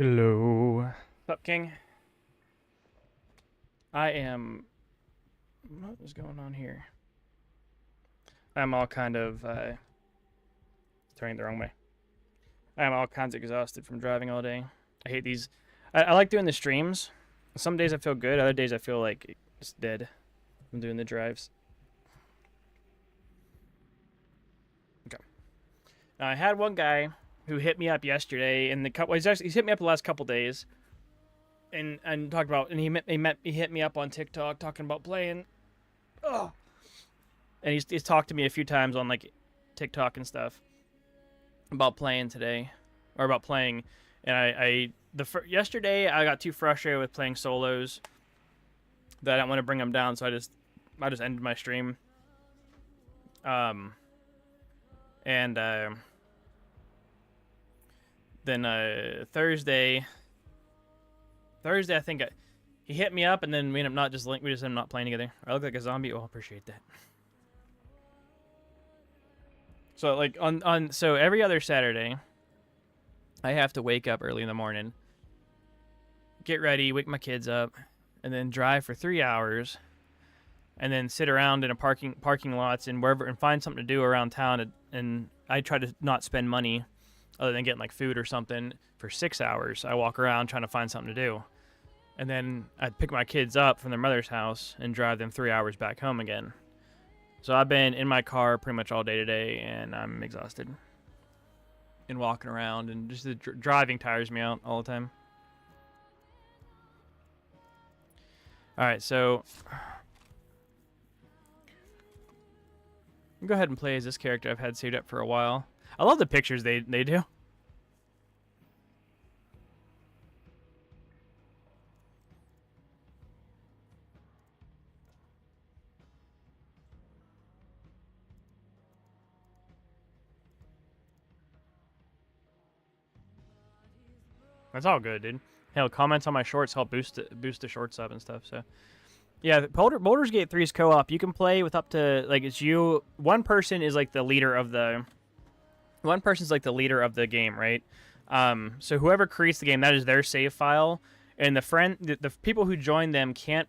Hello. What's up, King? I am... What is going on here? I'm all kind of... turning the wrong way. I'm all kinds of exhausted from driving all day. I hate these... I like doing the streams. Some days I feel good. Other days I feel like it's dead from doing the drives. Okay. Now, I had one guy who hit me up yesterday in the couple... He's hit me up the last couple days. And talked about, and he hit me up on TikTok talking about playing. Oh. And he's talked to me a few times on like TikTok and stuff about playing today, or about playing. And yesterday I got too frustrated with playing solos that I didn't want to bring him down, so I just ended my stream. And then Thursday, I think he hit me up, and then we ended up we just ended up not playing together. I look like a zombie. Oh, I appreciate that. So like so every other Saturday, I have to wake up early in the morning, get ready, wake my kids up, and then drive for 3 hours, and then sit around in a parking lots and wherever and find something to do around town. And I try to not spend money other than getting like food or something for 6 hours. I walk around trying to find something to do. And then I'd pick my kids up from their mother's house and drive them 3 hours back home again. So I've been in my car pretty much all day today, and I'm exhausted. And walking around, and just the driving tires me out all the time. Alright, so... I'll go ahead and play as this character I've had saved up for a while. I love the pictures they do. That's all good, dude. Hell, comments on my shorts help boost the shorts up and stuff. So, yeah, Baldur's Gate 3's co-op. You can play with up to like it's you. One person is like the leader of the. One person's like the leader of the game, right? So whoever creates the game, that is their save file, and the people who join them can't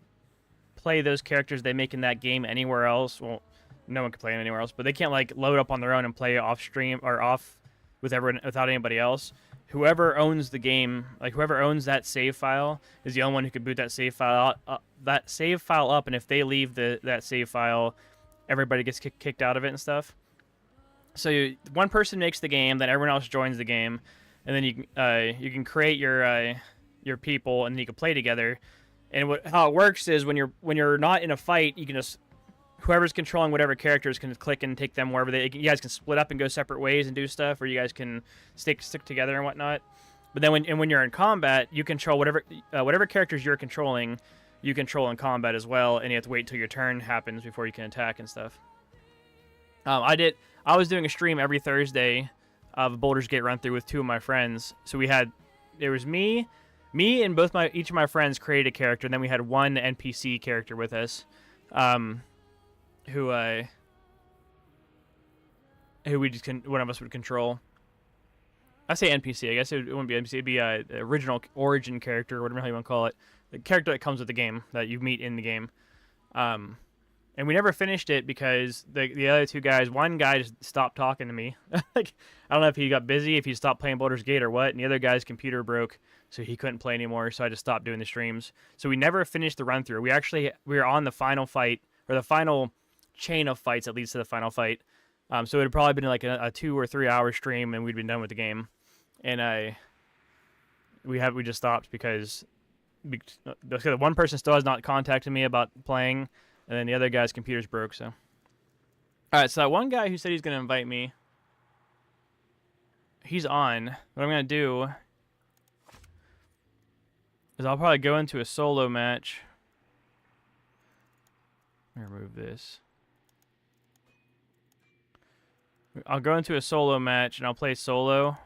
play those characters they make in that game anywhere else. Well, no one can play them anywhere else, but they can't like load up on their own and play off stream or off with everyone without anybody else. Whoever owns the game, like whoever owns that save file, is the only one who can boot that save file up. And if they leave that save file, everybody gets kicked out of it and stuff. So one person makes the game, then everyone else joins the game, and then you can create your people, and then you can play together. And how it works is when you're not in a fight, you can just whoever's controlling whatever characters can click and take them wherever you guys can split up and go separate ways and do stuff, or you guys can stick together and whatnot. But then when you're in combat, you control whatever characters you're controlling, you control in combat as well, and you have to wait till your turn happens before you can attack and stuff. I was doing a stream every Thursday of a Baldur's Gate run through with two of my friends. So there was me and each of my friends created a character, and then we had one NPC character with us. Who one of us would control. I say NPC. I guess it wouldn't be NPC. It'd be a original origin character, or whatever you want to call it. The character that comes with the game that you meet in the game. And we never finished it because the other two guys, one guy just stopped talking to me. Like I don't know if he got busy, if he stopped playing Baldur's Gate or what. And the other guy's computer broke, so he couldn't play anymore. So I just stopped doing the streams. So we never finished the run through. We were on the final fight, or the final chain of fights that leads to the final fight. So it had probably been like a 2 or 3 hour stream, and we'd been done with the game. And we just stopped because the one person still has not contacted me about playing, and then the other guy's computer's broke. So, all right. So that one guy who said he's gonna invite me, he's on. What I'm gonna do is I'll probably go into a solo match. Remove this. I'll go into a solo match and I'll play solo.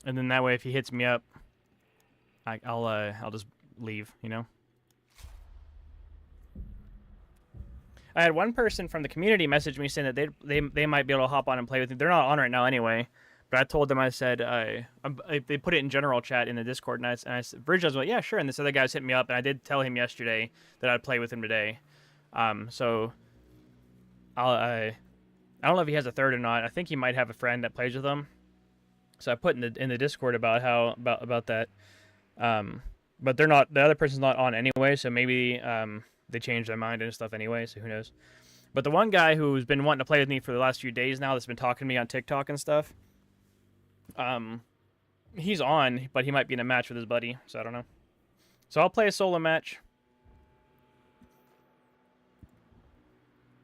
And then that way, if he hits me up, I'll just leave, you know. I had one person from the community message me saying that they might be able to hop on and play with me. They're not on right now anyway, But I told them, I said, they put it in general chat in the Discord, and I said, Bridge was like, yeah, sure. And this other guy's hit me up, and I did tell him yesterday that I'd play with him today. So I don't know if he has a third or not. I think he might have a friend that plays with him. So I put in the Discord about about that. But they're not. The other person's not on anyway, so maybe they changed their mind and stuff anyway. So who knows? But the one guy who's been wanting to play with me for the last few days now, that's been talking to me on TikTok and stuff, he's on, but he might be in a match with his buddy, so I don't know. So I'll play a solo match.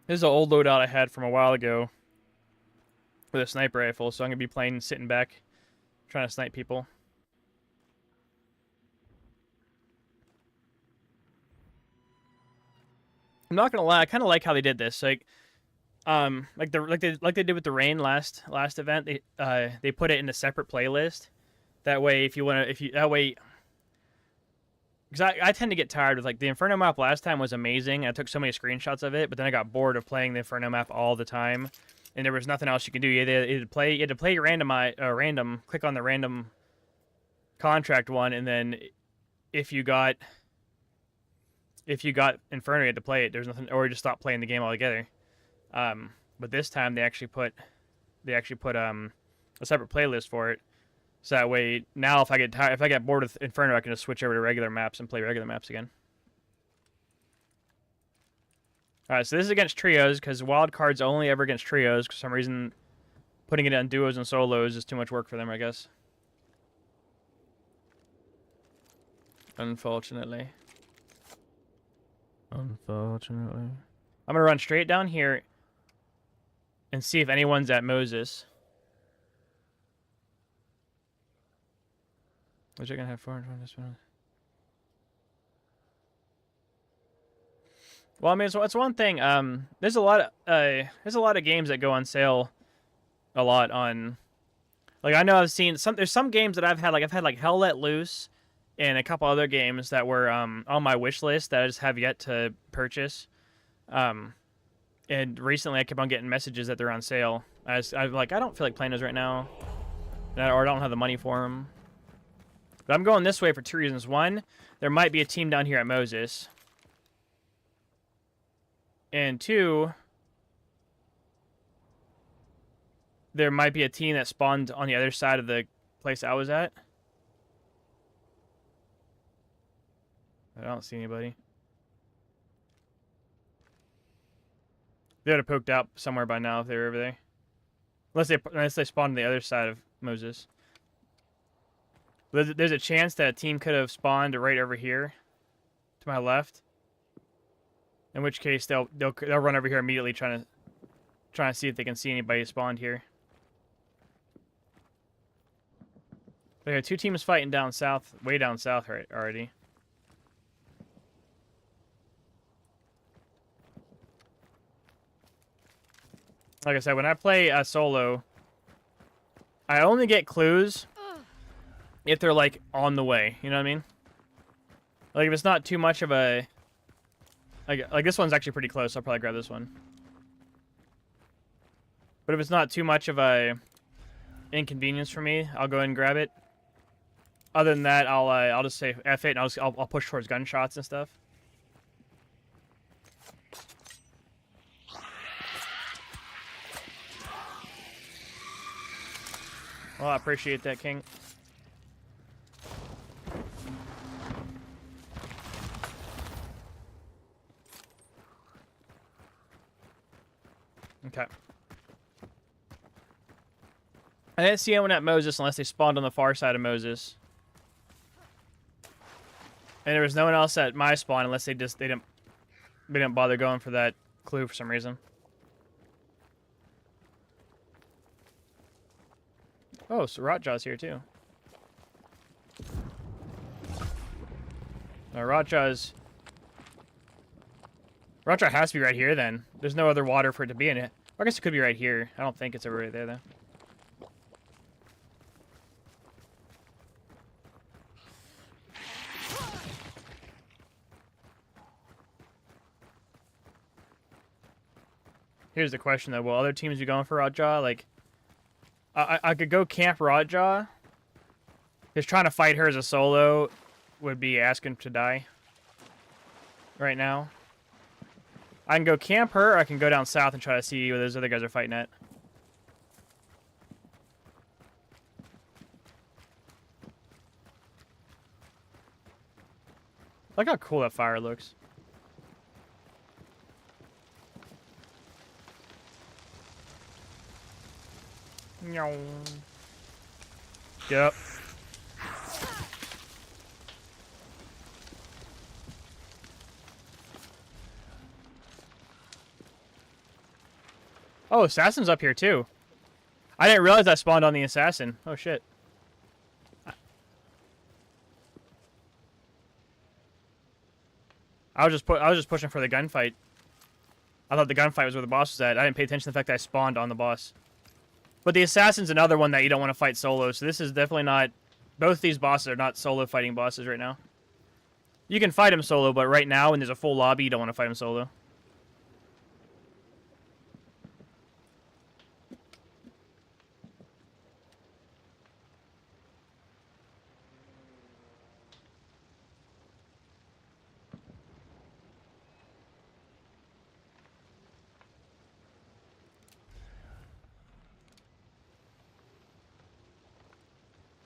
This is an old loadout I had from a while ago with a sniper rifle, so I'm gonna be playing sitting back, trying to snipe people. I'm not gonna lie, I kind of like how they did this. Like they did with the rain last event. They put it in a separate playlist. That way, because I tend to get tired with, like, the Inferno map last time was amazing. I took so many screenshots of it, but then I got bored of playing the Inferno map all the time, and there was nothing else you could do. You had to play random, click on the random contract one, and then if you got Inferno, you had to play it. There's nothing, or you just stop playing the game altogether. But this time they actually put a separate playlist for it. So that way, now if I get bored with Inferno, I can just switch over to regular maps and play regular maps again. Alright, so this is against trios, because wild card's only ever against trios. For some reason, putting it on duos and solos is too much work for them, I guess. Unfortunately. I'm going to run straight down here and see if anyone's at Moses. Which are going to have 420 this one. Well, I mean, it's one thing. There's a lot of games that go on sale a lot on. Like, I know I've seen there's some games that I've had like Hell Let Loose and a couple other games that were on my wish list that I just have yet to purchase. And recently I kept on getting messages that they're on sale. I'm like, I don't feel like playing those right now, or I don't have the money for them. But I'm going this way for two reasons. One, there might be a team down here at Moses. And two, there might be a team that spawned on the other side of the place I was at. I don't see anybody. They would have poked out somewhere by now if they were over there. Unless they spawned on the other side of Moses. There's a chance that a team could have spawned right over here to my left. In which case they'll run over here immediately, trying to see if they can see anybody spawned here. But here, two teams fighting down south, way down south already. Like I said, when I play solo, I only get clues if they're, like, on the way. You know what I mean? Like, if it's not too much of a... Like this one's actually pretty close. I'll probably grab this one. But if it's not too much of a inconvenience for me, I'll go ahead and grab it. Other than that, I'll just say F it, and I'll push towards gunshots and stuff. Well, I appreciate that, King. Okay. I didn't see anyone at Moses unless they spawned on the far side of Moses. And there was no one else at my spawn unless they didn't bother going for that clue for some reason. Oh, so Rotjaw's here too. Rotjaw has to be right here then. There's no other water for it to be in it. I guess it could be right here. I don't think it's over right there though. Here's the question though. Will other teams be going for Rotjaw? Like, I could go camp Rotjaw. Because trying to fight her as a solo would be asking to die. Right now. I can go camp her, or I can go down south and try to see where those other guys are fighting at. Look how cool that fire looks. Yep. Oh, assassin's up here too. I didn't realize I spawned on the assassin. Oh shit. I was just pushing for the gunfight. I thought the gunfight was where the boss was at. I didn't pay attention to the fact that I spawned on the boss. But the assassin's another one that you don't want to fight solo, so this is definitely not... Both these bosses are not solo fighting bosses right now. You can fight them solo, but right now, when there's a full lobby, you don't want to fight them solo.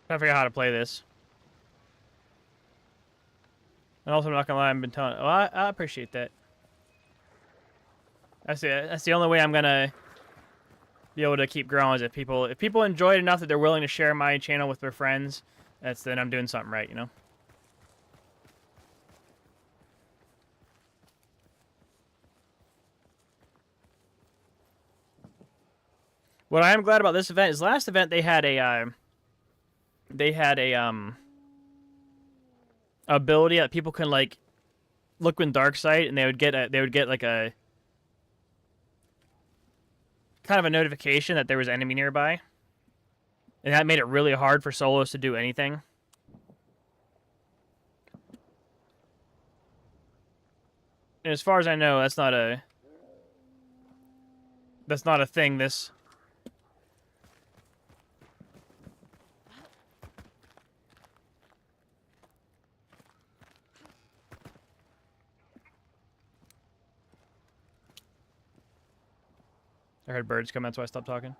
I figure out how to play this. And also, I'm not gonna lie, I've been telling... Oh, I appreciate that. That's the only way I'm gonna be able to keep growing, is if people enjoy it enough that they're willing to share my channel with their friends, then I'm doing something right, you know? What I am glad about this event is last event they had a ability that people can like look in dark sight, and they would get like a kind of a notification that there was an enemy nearby, and that made it really hard for solos to do anything. And as far as I know, that's not a thing. I heard birds come, that's why I stopped talking.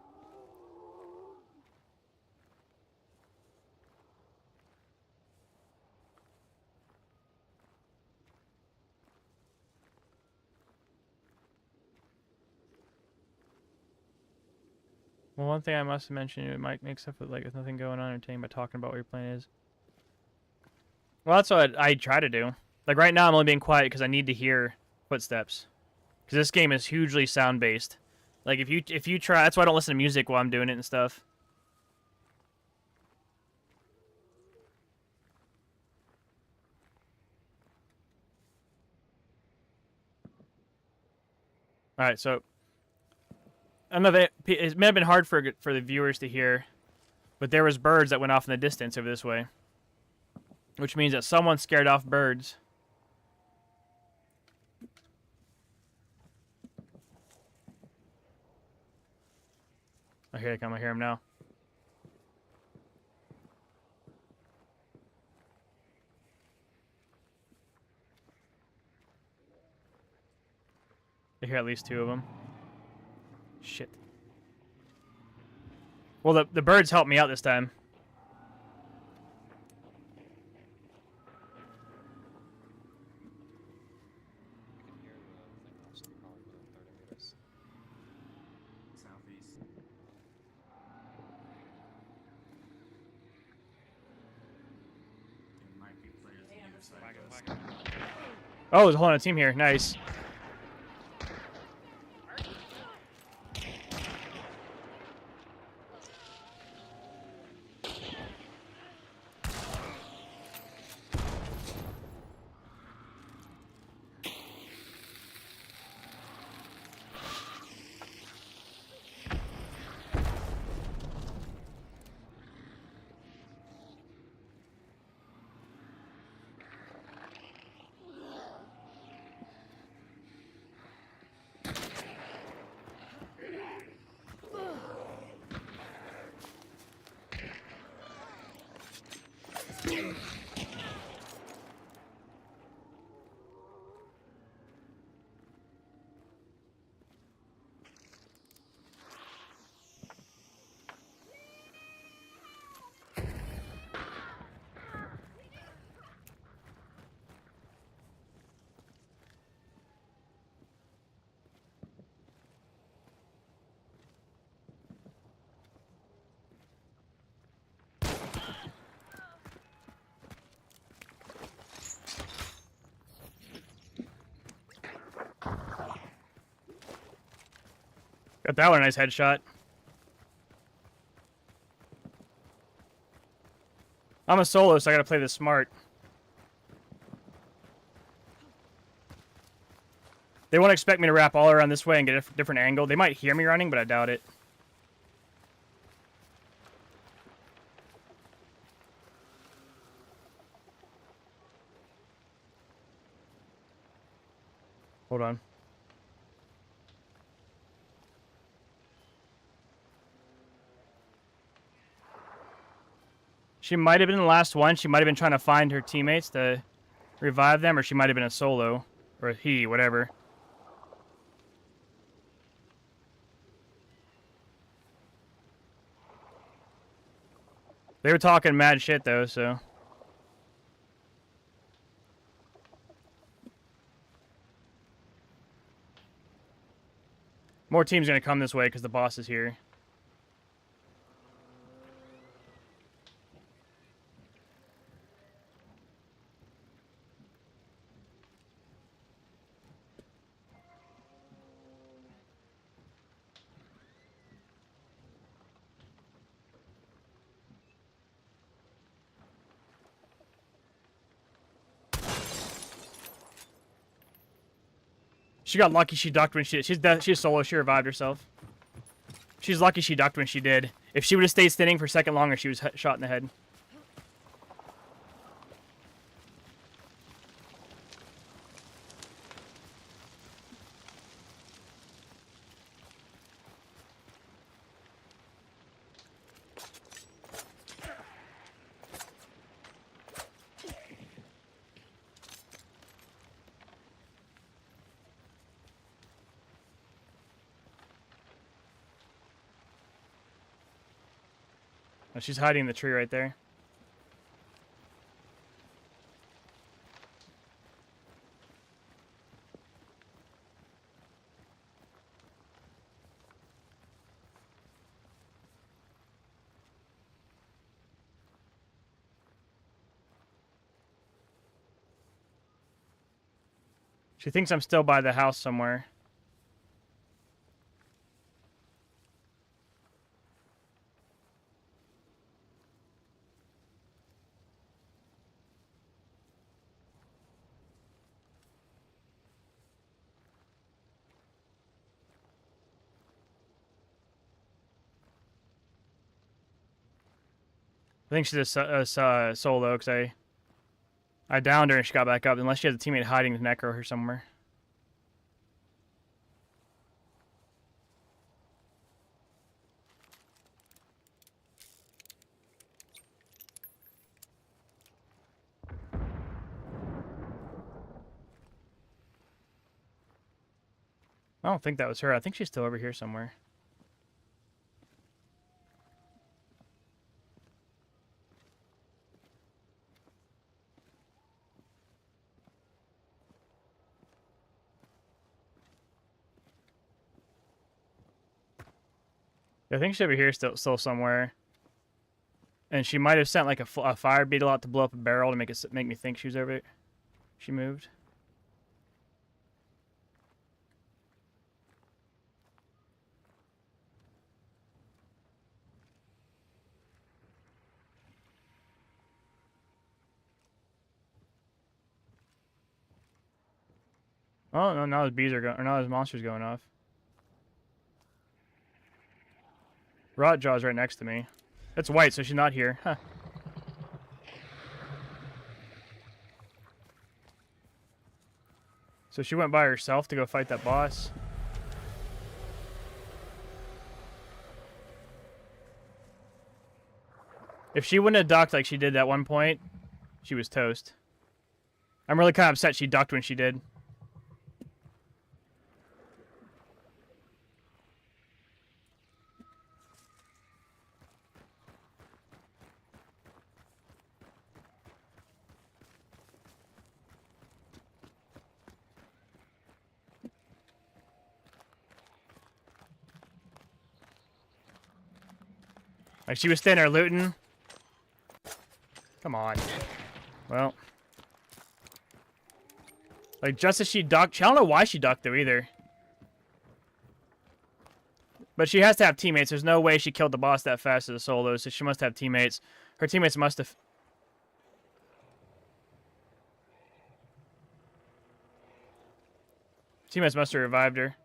Well, one thing I must mention, it might make stuff like there's nothing going on entertaining by talking about what your plan is. Well, that's what I try to do. Like right now, I'm only being quiet because I need to hear footsteps. Because this game is hugely sound-based. Like if you try, that's why I don't listen to music while I'm doing it and stuff. All right, so I don't know if it may have been hard for the viewers to hear, but there was birds that went off in the distance over this way, which means that someone scared off birds. Oh, here they come. I hear them now. I hear at least two of them. Shit. Well, the birds helped me out this time. Oh, there's a whole other team here. Nice. Got that one, a nice headshot. I'm a solo, so I gotta play this smart. They won't expect me to wrap all around this way and get a different angle. They might hear me running, but I doubt it. Hold on. She might have been the last one. She might have been trying to find her teammates to revive them, or she might have been a solo. Or a he, whatever. They were talking mad shit, though, so... More teams gonna come this way because the boss is here. She got lucky she ducked when she's solo, she revived herself. She's lucky she ducked when she did. If she would have stayed standing for a second longer, she was shot in the head. Oh, she's hiding in the tree right there. She thinks I'm still by the house somewhere. I think she's a solo because I downed her and she got back up. Unless she has a teammate hiding to necro her somewhere. I don't think that was her. I think she's still over here somewhere. I think she's over here still somewhere. And she might have sent like a fire beetle out to blow up a barrel to make me think she was over there. She moved. Oh no! Now those bees are going, or now those monsters going off. Rotjaw's right next to me. It's white, so she's not here. Huh. So she went by herself to go fight that boss. If she wouldn't have ducked like she did at one point, she was toast. I'm really kind of upset she ducked when she did. Like, she was standing there looting. Come on. Well. Like, just as she ducked... I don't know why she ducked, though, either. But she has to have teammates. There's no way she killed the boss that fast as a solo, so she must have teammates. Her teammates must have... Teammates must have revived her.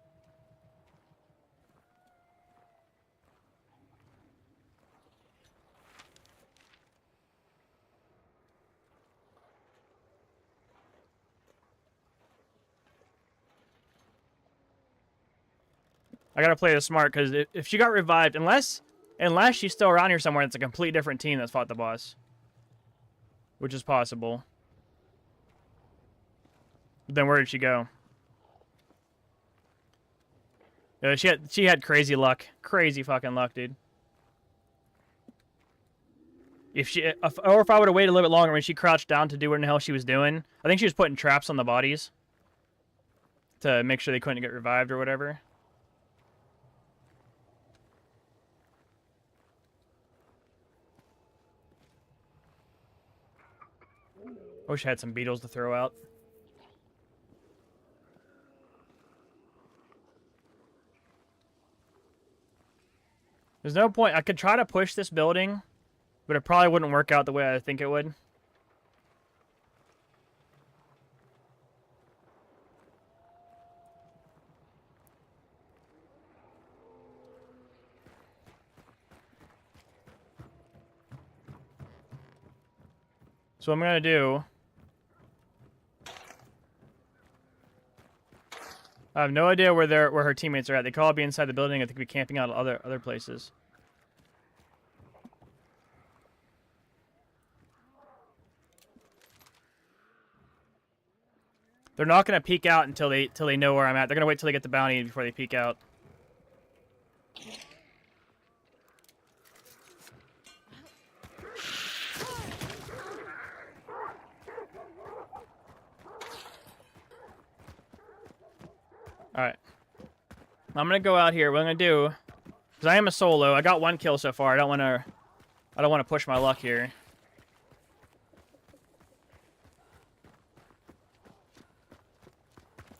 I gotta play this smart, because if she got revived, unless she's still around here somewhere, it's a completely different team that's fought the boss. Which is possible. Then where did she go? Yeah, she had crazy luck. Crazy fucking luck, dude. If I would have waited a little bit longer when she crouched down to do what in the hell she was doing, I think she was putting traps on the bodies to make sure they couldn't get revived or whatever. I wish I had some beetles to throw out. There's no point. I could try to push this building, but it probably wouldn't work out the way I think it would. So what I'm going to do... I have no idea where her teammates are at. They could all be inside the building. I think we're camping out other places. They're not going to peek out until they know where I'm at. They're going to wait till they get the bounty before they peek out. Alright. I'm gonna go out here. What I'm gonna do, because I am a solo, I got 1 kill so far. I don't wanna push my luck here.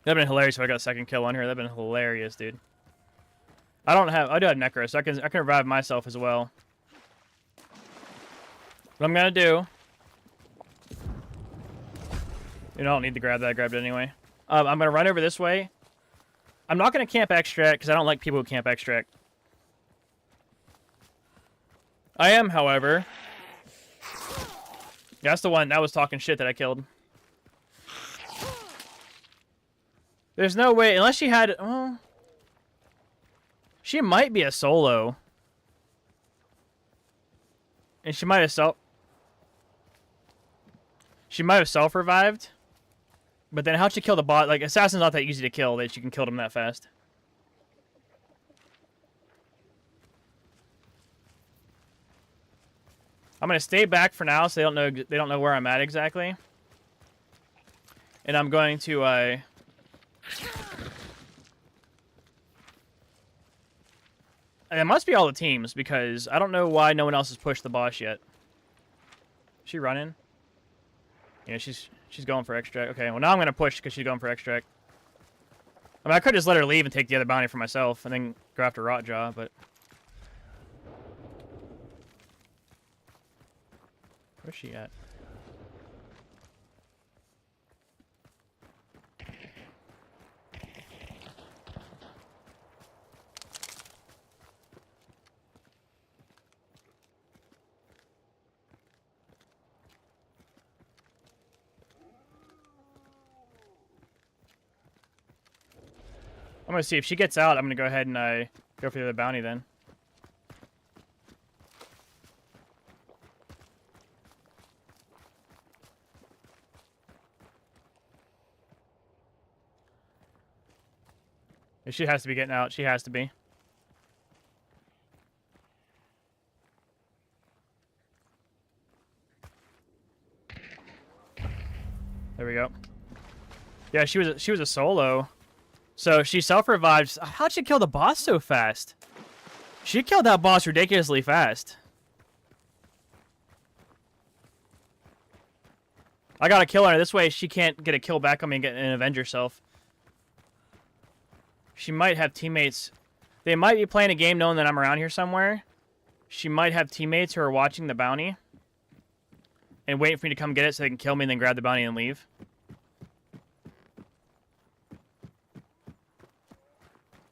That'd been hilarious if I got a 2nd kill on here. That'd been hilarious, dude. I do have Necro, so I can revive myself as well. What I'm gonna do, I don't need to grab that. I grabbed it anyway. I'm gonna run over this way. I'm not going to camp extract because I don't like people who camp extract. I am, however... Yeah, that's the one that was talking shit that I killed. There's no way, unless she had... Oh, she might be a solo. And she might have self-revived. But then how'd she kill the bot? Like, Assassin's not that easy to kill that you can kill them that fast. I'm gonna stay back for now so they don't know where I'm at exactly. And I'm going to and it must be all the teams because I don't know why no one else has pushed the boss yet. Is she running? Yeah, she's going for extract. Okay, well now I'm going to push because she's going for extract. I mean, I could just let her leave and take the other bounty for myself and then go after Rotjaw, but... Where's she at? I'm going to see if she gets out. I'm going to go ahead and go for the other bounty then. If she has to be getting out. She has to be. There we go. Yeah, she was a solo. So she self-revived. How'd she kill the boss so fast? She killed that boss ridiculously fast. I gotta kill her. This way she can't get a kill back on me and avenge herself. She might have teammates. They might be playing a game knowing that I'm around here somewhere. She might have teammates who are watching the bounty and waiting for me to come get it so they can kill me and then grab the bounty and leave.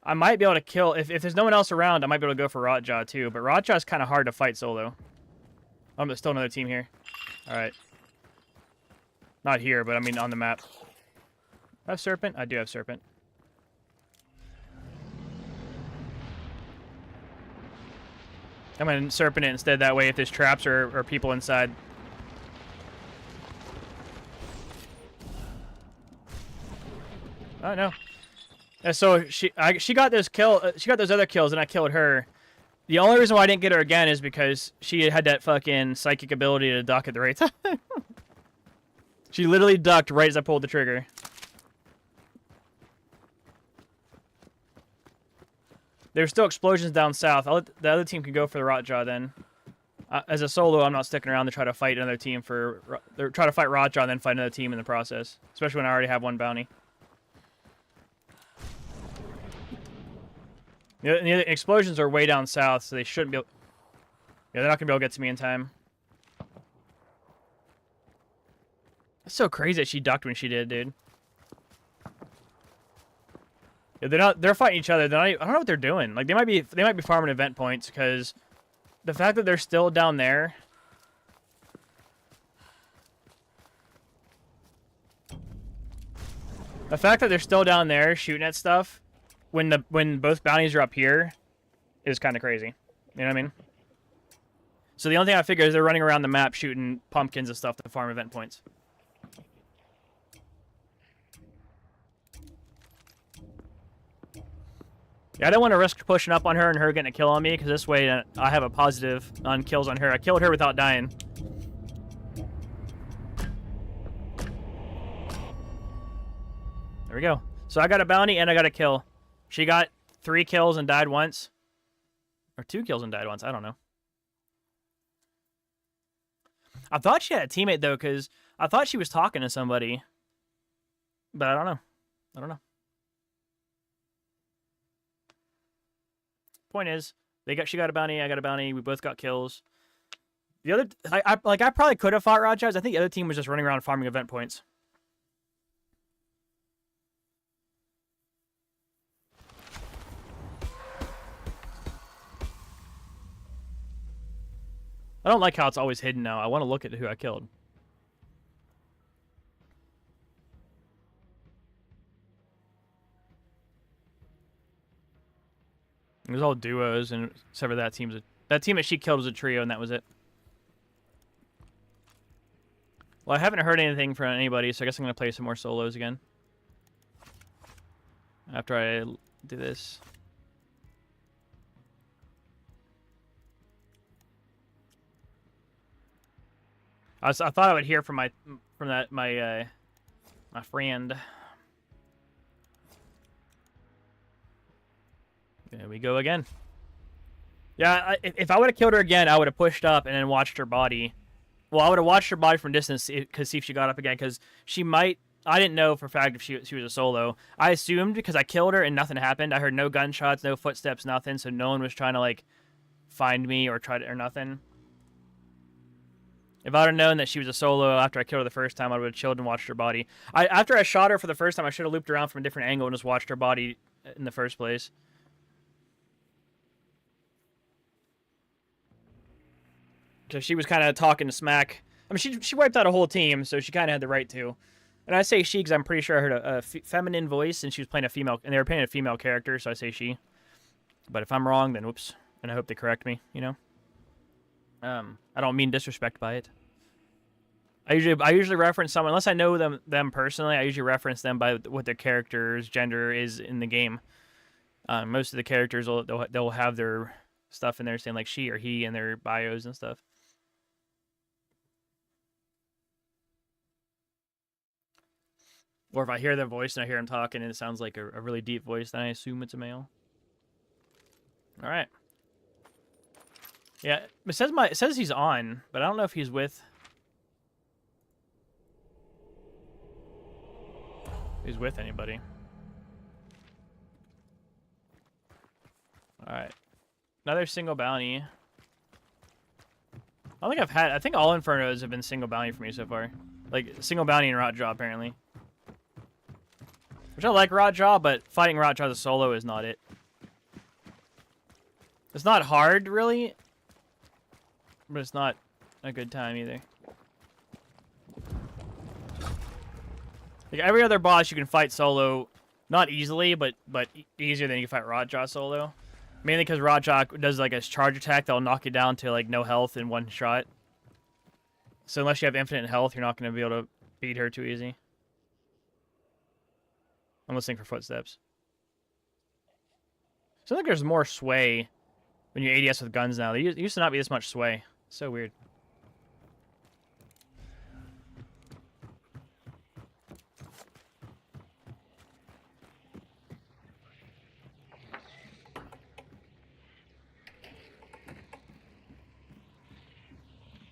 I might be able to kill... If there's no one else around, I might be able to go for Rotjaw too. But Rotjaw is kind of hard to fight solo. Oh, there's still another team here. Alright. Not here, but I mean on the map. I have Serpent? I do have Serpent. I'm going to Serpent it instead. That way if there's traps or people inside... Oh, no. So she got those she got those other kills, and I killed her. The only reason why I didn't get her again is because she had that fucking psychic ability to duck at the right time. She literally ducked right as I pulled the trigger. There's still explosions down south. The other team can go for the Rotjaw then. As a solo, I'm not sticking around to try to fight another team try to fight Rotjaw and then fight another team in the process. Especially when I already have one bounty. The explosions are way down south, so they shouldn't be able... Yeah, they're not going to be able to get to me in time. It's so crazy that she ducked when she did, dude. Yeah, they're fighting each other. I don't know what they're doing. Like, they might be farming event points, because the fact that they're still down there... The fact that they're still down there shooting at stuff... When both bounties are up here, is kind of crazy. You know what I mean? So the only thing I figure is they're running around the map shooting pumpkins and stuff to farm event points. Yeah, I don't want to risk pushing up on her and her getting a kill on me, because this way I have a positive on kills on her. I killed her without dying. There we go. So I got a bounty and I got a kill. She got 3 kills and died once. Or 2 kills and died once. I don't know. I thought she had a teammate, though, because I thought she was talking to somebody. But I don't know. I don't know. Point is, she got a bounty, I got a bounty. We both got kills. The other... I probably could have fought Rotjaws. I think the other team was just running around farming event points. I don't like how it's always hidden now. I want to look at who I killed. It was all duos, and except for that team that she killed was a trio, and that was it. Well, I haven't heard anything from anybody, so I guess I'm going to play some more solos again. After I do this. I thought I would hear from my friend. There we go again. Yeah, if I would have killed her again, I would have pushed up and then watched her body. Well, I would have watched her body from distance see if she got up again, because she might. I didn't know for a fact if she was a solo. I assumed because I killed her and nothing happened. I heard no gunshots, no footsteps, nothing. So no one was trying to like find me or or nothing. If I would have known that she was a solo after I killed her the first time, I would have chilled and watched her body. After I shot her for the first time, I should have looped around from a different angle and just watched her body in the first place. Because she was kind of talking smack. I mean, she wiped out a whole team, so she kind of had the right to. And I say she because I'm pretty sure I heard a feminine voice, and she was playing a female, and they were playing a female character, so I say she. But if I'm wrong, then whoops. And I hope they correct me, you know? I don't mean disrespect by it. I usually reference someone, unless I know them personally, I usually reference them by what their character's gender is in the game. Most of the characters, they'll have their stuff in there saying like she or he in their bios and stuff. Or if I hear their voice and I hear him talking and it sounds like a really deep voice, then I assume it's a male. All right. Yeah, it says he's on, but I don't know if he's with. He's with anybody. Alright. Another single bounty. I think all Infernos have been single bounty for me so far. Like, single bounty and rot jaw, apparently. Which I like rot jaw, but fighting rot jaw as a solo is not it. It's not hard, really. But it's not a good time, either. Like, every other boss you can fight solo, not easily, but easier than you can fight rot jaw solo. Mainly because rot jaw does, like, a charge attack that'll knock you down to, like, no health in one shot. So unless you have infinite health, you're not going to be able to beat her too easy. I'm listening for footsteps. So I think there's more sway when you ADS with guns now. There used to not be this much sway. So weird.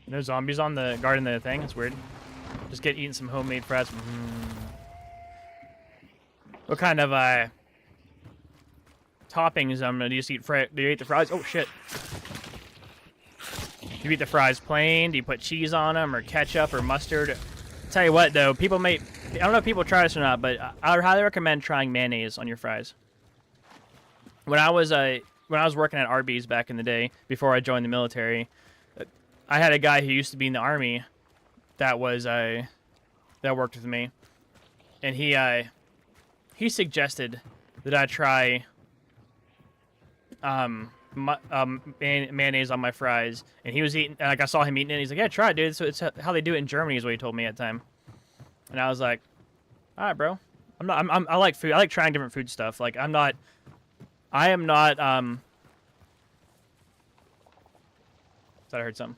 No zombies on the guarding the thing. It's weird. Just eating some homemade fries. What kind of toppings do you just eat? Do you eat the fries? Oh shit! Do you eat the fries plain? Do you put cheese on them, or ketchup, or mustard? I'll tell you what, though, I don't know if people try this or not, but I would highly recommend trying mayonnaise on your fries. When I was working at Arby's back in the day, before I joined the military, I had a guy who used to be in the army that worked with me, and he suggested that I try mayonnaise on my fries, and he was eating, like, I saw him eating it, and he's like, yeah, try it, dude. So it's how they do it in Germany, is what he told me at the time. And I was like, all right, bro. I like food. I like trying different food stuff. Like, I am not thought I heard something.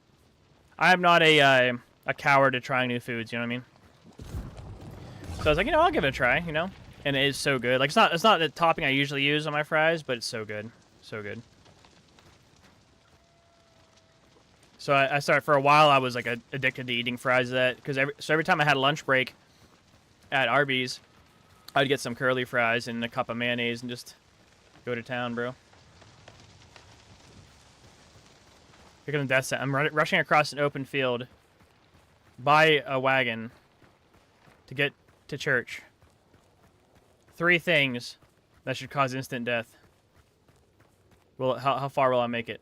I am not a coward to trying new foods, you know what I mean? So I was like, I'll give it a try, And it is so good. Like, it's not the topping I usually use on my fries, but it's so good. So good. So I started, for a while, I was, like, addicted to eating fries because every time I had a lunch break at Arby's, I'd get some curly fries and a cup of mayonnaise and just go to town, bro. Here comes the death set. I'm rushing across an open field by a wagon to get to church. 3 things that should cause instant death. How far will I make it?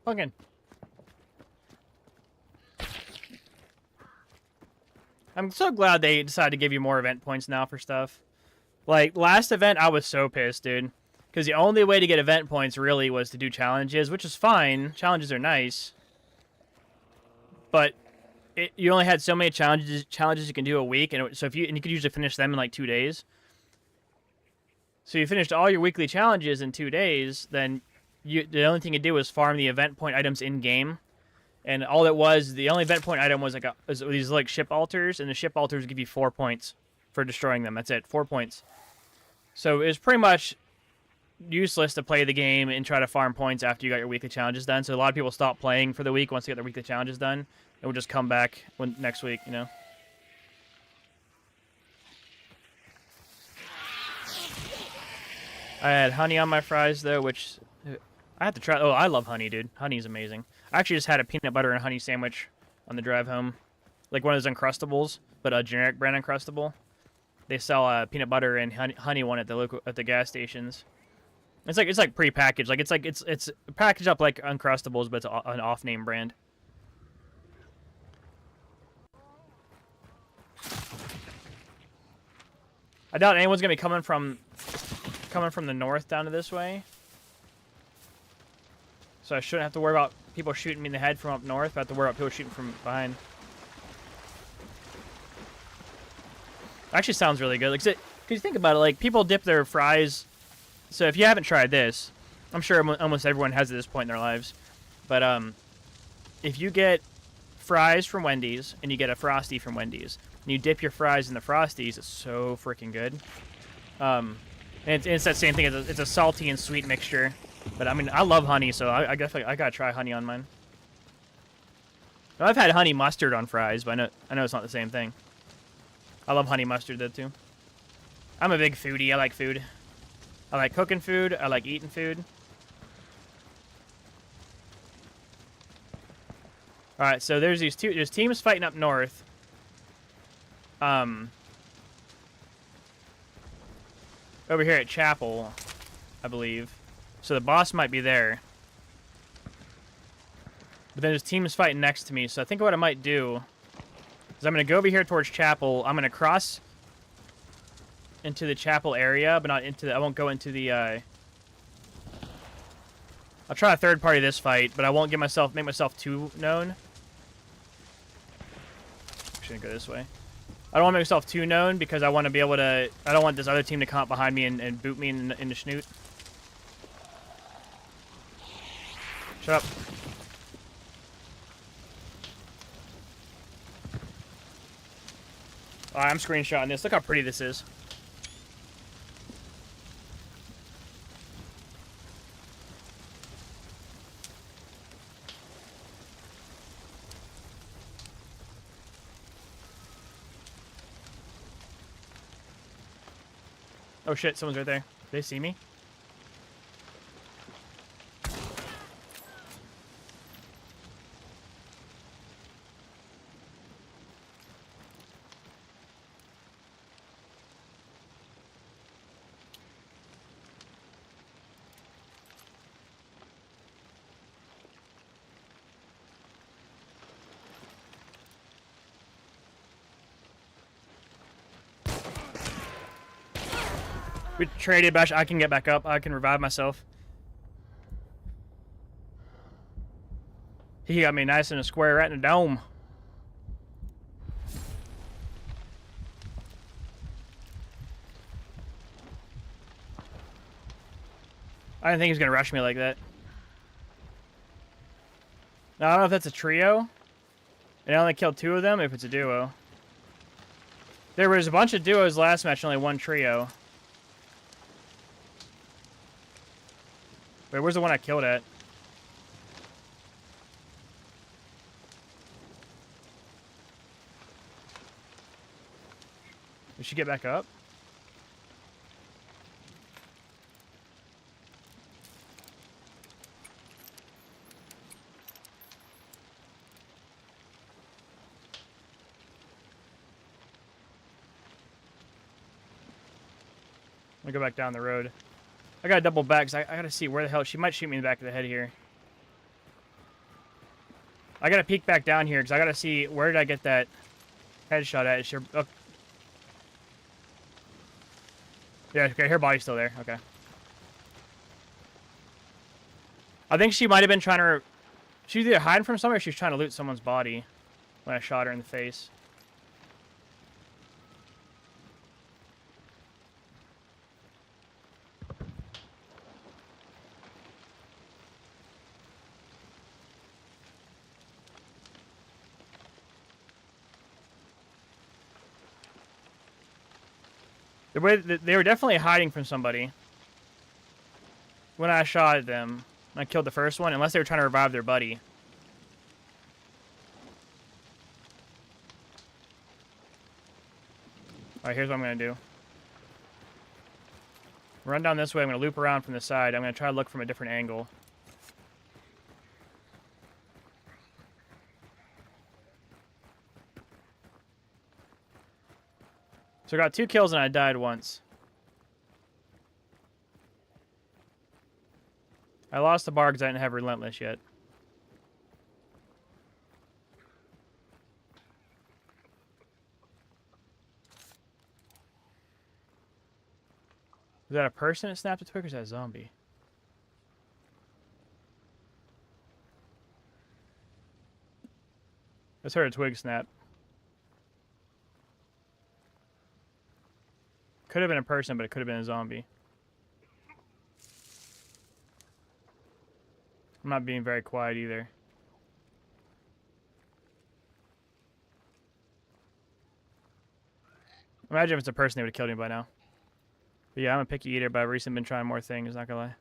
Fucking. I'm so glad they decided to give you more event points now for stuff. Like, last event, I was so pissed, dude. Because the only way to get event points, really, was to do challenges, which is fine. Challenges are nice. But you only had so many challenges you can do a week, and you could usually finish them in, like, 2 days. So you finished all your weekly challenges in 2 days, then the only thing you do was farm the event point items in game, and all it was, the only event point item was these like ship altars, and the ship altars give you 4 points for destroying them. That's it, 4 points. So it was pretty much useless to play the game and try to farm points after you got your weekly challenges done. So a lot of people stopped playing for the week once they got their weekly challenges done, and would just come back next week, I had honey on my fries though, which I have to try. Oh, I love honey, dude. Honey's amazing. I actually just had a peanut butter and honey sandwich on the drive home. Like one of those Uncrustables, but a generic brand Uncrustable. They sell peanut butter and honey one at the gas stations. It's like prepackaged. Like it's packaged up like Uncrustables, but it's an off-name brand. I doubt anyone's gonna be coming from the north down to this way. So I shouldn't have to worry about people shooting me in the head from up north, but I have to worry about people shooting from behind. Actually sounds really good. Like, cause you think about it, like, people dip their fries. So if you haven't tried this, I'm sure almost everyone has at this point in their lives. But if you get fries from Wendy's and you get a Frosty from Wendy's, and you dip your fries in the Frosties, it's so freaking good. And it's that same thing. It's a salty and sweet mixture. But I mean, I love honey, so I definitely gotta try honey on mine. I've had honey mustard on fries, but I know it's not the same thing. I love honey mustard though too. I'm a big foodie. I like food. I like cooking food. I like eating food. All right, so there's teams fighting up north. Over here at Chapel, I believe. So the boss might be there. But then there's teams fighting next to me. So I think what I might do is I'm going to go over here towards Chapel. I'm going to cross into the Chapel area, but not into the... I won't go into the... I'll try a third party this fight, but I won't make myself too known. I shouldn't go this way. I don't want to make myself too known because I want to be able to... I don't want this other team to come up behind me and boot me in the schnoot. Shut up. Alright, I'm screenshotting this. Look how pretty this is. Oh shit, someone's right there. They see me? We traded, but I can get back up. I can revive myself. He got me nice and a square right in the dome. I didn't think he was going to rush me like that. Now, I don't know if that's a trio. And I only killed 2 of them, if it's a duo. There was a bunch of duos last match, only 1 trio. Wait, where's the one I killed at? Did she get back up? I'm gonna go back down the road. I gotta double back because I gotta see where the hell... She might shoot me in the back of the head here. I gotta peek back down here because I gotta see where did I get that headshot at. Is she... Oh. Yeah, okay, her body's still there. Okay. I think she might have been trying to... She was either hiding from somewhere or she was trying to loot someone's body when I shot her in the face. They were definitely hiding from somebody when I shot at them. I killed the first one, unless they were trying to revive their buddy. Alright, here's what I'm going to do. Run down this way. I'm going to loop around from the side. I'm going to try to look from a different angle. So I got 2 kills and I died once. I lost the bar because I didn't have Relentless yet. Is that a person that snapped a twig or is that a zombie? I just heard a twig snap. Could have been a person, but it could have been a zombie. I'm not being very quiet either. Imagine if it's a person, they would have killed me by now. But yeah, I'm a picky eater, but I've recently been trying more things, not gonna lie.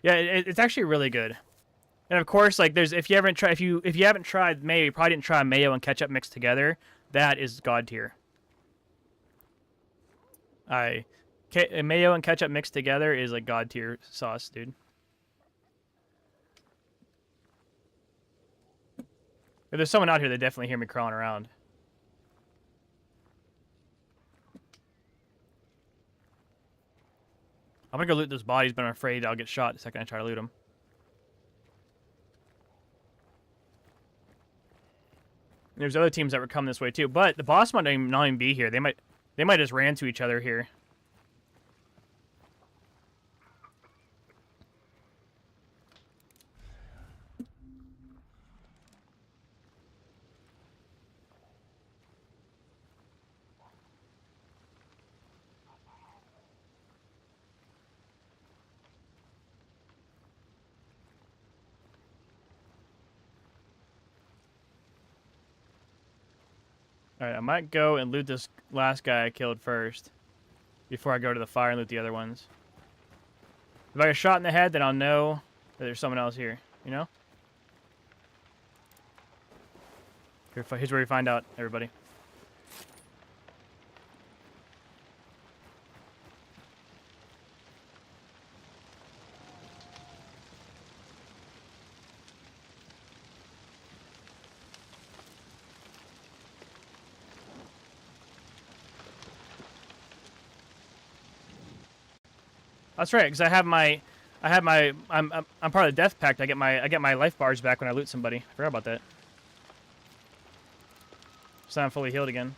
Yeah, it's actually really good. And of course, like there's if you haven't tried mayo, you probably didn't try mayo and ketchup mixed together. That is god tier. Mayo and ketchup mixed together is like god tier sauce, dude. If there's someone out here, they definitely hear me crawling around. I'm gonna go loot those bodies, but I'm afraid I'll get shot the second I try to loot them. There's other teams that were coming this way too, but the boss might not even be here. They might just ran to each other here. Alright, I might go and loot this last guy I killed first before I go to the fire and loot the other ones. If I get shot in the head, then I'll know that there's someone else here, you know? Here's where we find out, everybody. That's right, because I'm part of the death pact. I get my life bars back when I loot somebody. I forgot about that. So I'm fully healed again.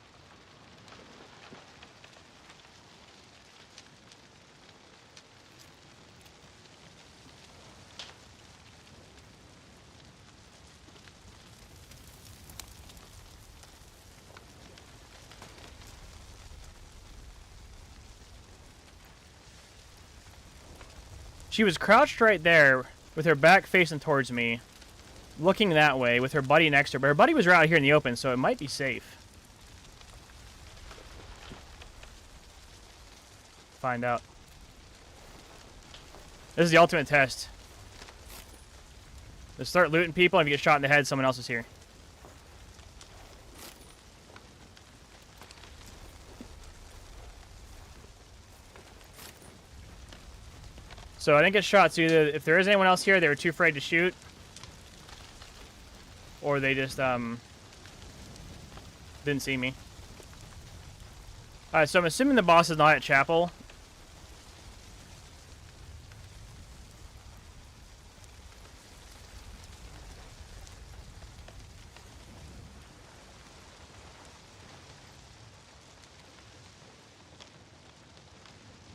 She was crouched right there with her back facing towards me, looking that way with her buddy next to her. But her buddy was right out here in the open, so it might be safe. Find out. This is the ultimate test. Let's start looting people, and if you get shot in the head, someone else is here. So I didn't get shot, so either if there is anyone else here, they were too afraid to shoot. Or they just, didn't see me. Alright, so I'm assuming the boss is not at chapel.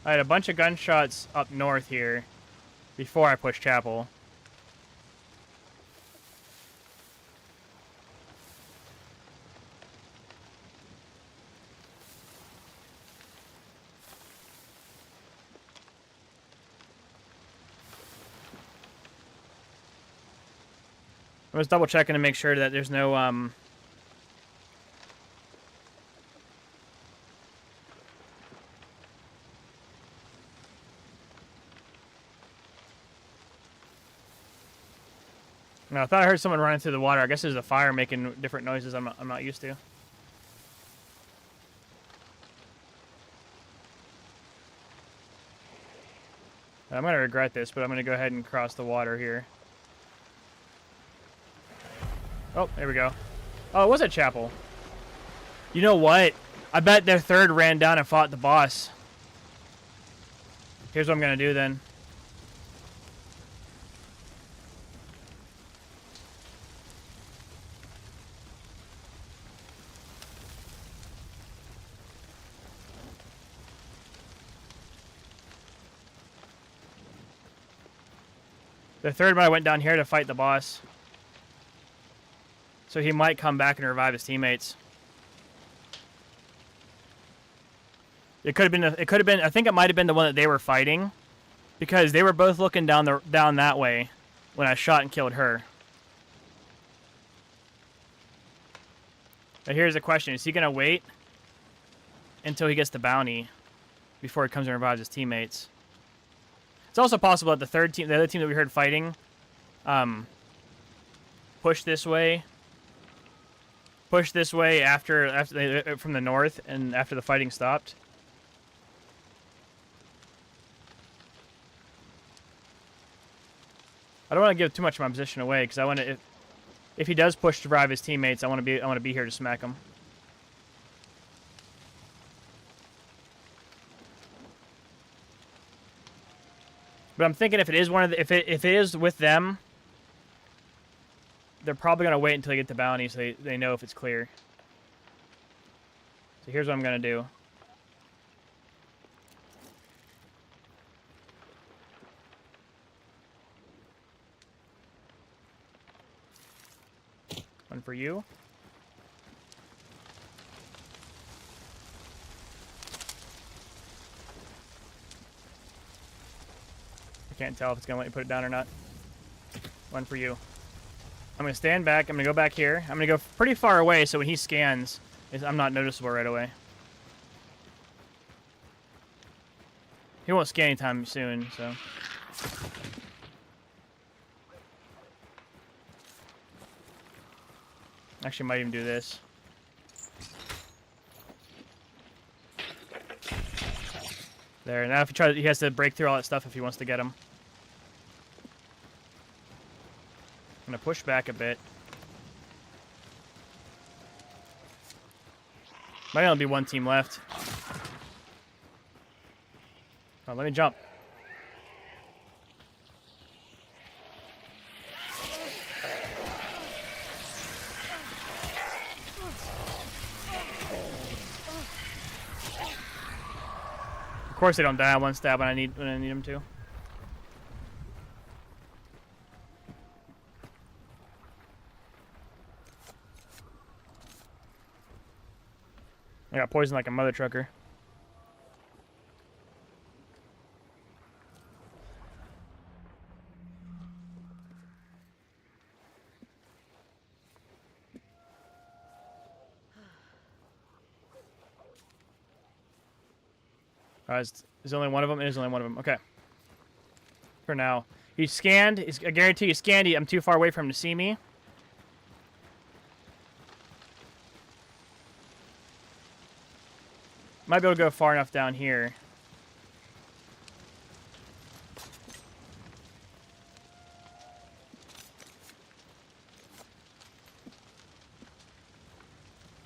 I had a bunch of gunshots up north here before I pushed chapel. I was double checking to make sure that there's no No, I thought I heard someone running through the water. I guess there's a fire making different noises I'm not used to. I'm going to regret this, but I'm going to go ahead and cross the water here. Oh, there we go. Oh, it was at chapel. You know what? I bet their third ran down and fought the boss. Here's what I'm going to do then. The third one went down here to fight the boss. So he might come back and revive his teammates. It could have been I think it might have been the one that they were fighting. Because they were both looking down that way when I shot and killed her. But here's the question: is he gonna wait until he gets the bounty before he comes and revives his teammates? It's also possible that the other team that we heard fighting, push this way after from the north and after the fighting stopped. I don't want to give too much of my position away because I want to. If he does push to revive his teammates, I want to be here to smack him. But I'm thinking if it is if it is with them, they're probably gonna wait until they get the bounty so they know if it's clear. So here's what I'm gonna do. One for you. I can't tell if it's gonna let you put it down or not. One for you. I'm gonna stand back. I'm gonna go back here. I'm gonna go pretty far away so when he scans, I'm not noticeable right away. He won't scan anytime soon, so. Actually, might even do this. There. Now, if he has to break through all that stuff if he wants to get him. I'm gonna push back a bit. Might only be one team left. Oh, let me jump. Of course they don't die on one stab when I need them to. I got poisoned like a mother trucker. Is only one of them? It is only one of them. Okay. For now. He's scanned. I guarantee he's scanned. I'm too far away from him to see me. Might be able to go far enough down here.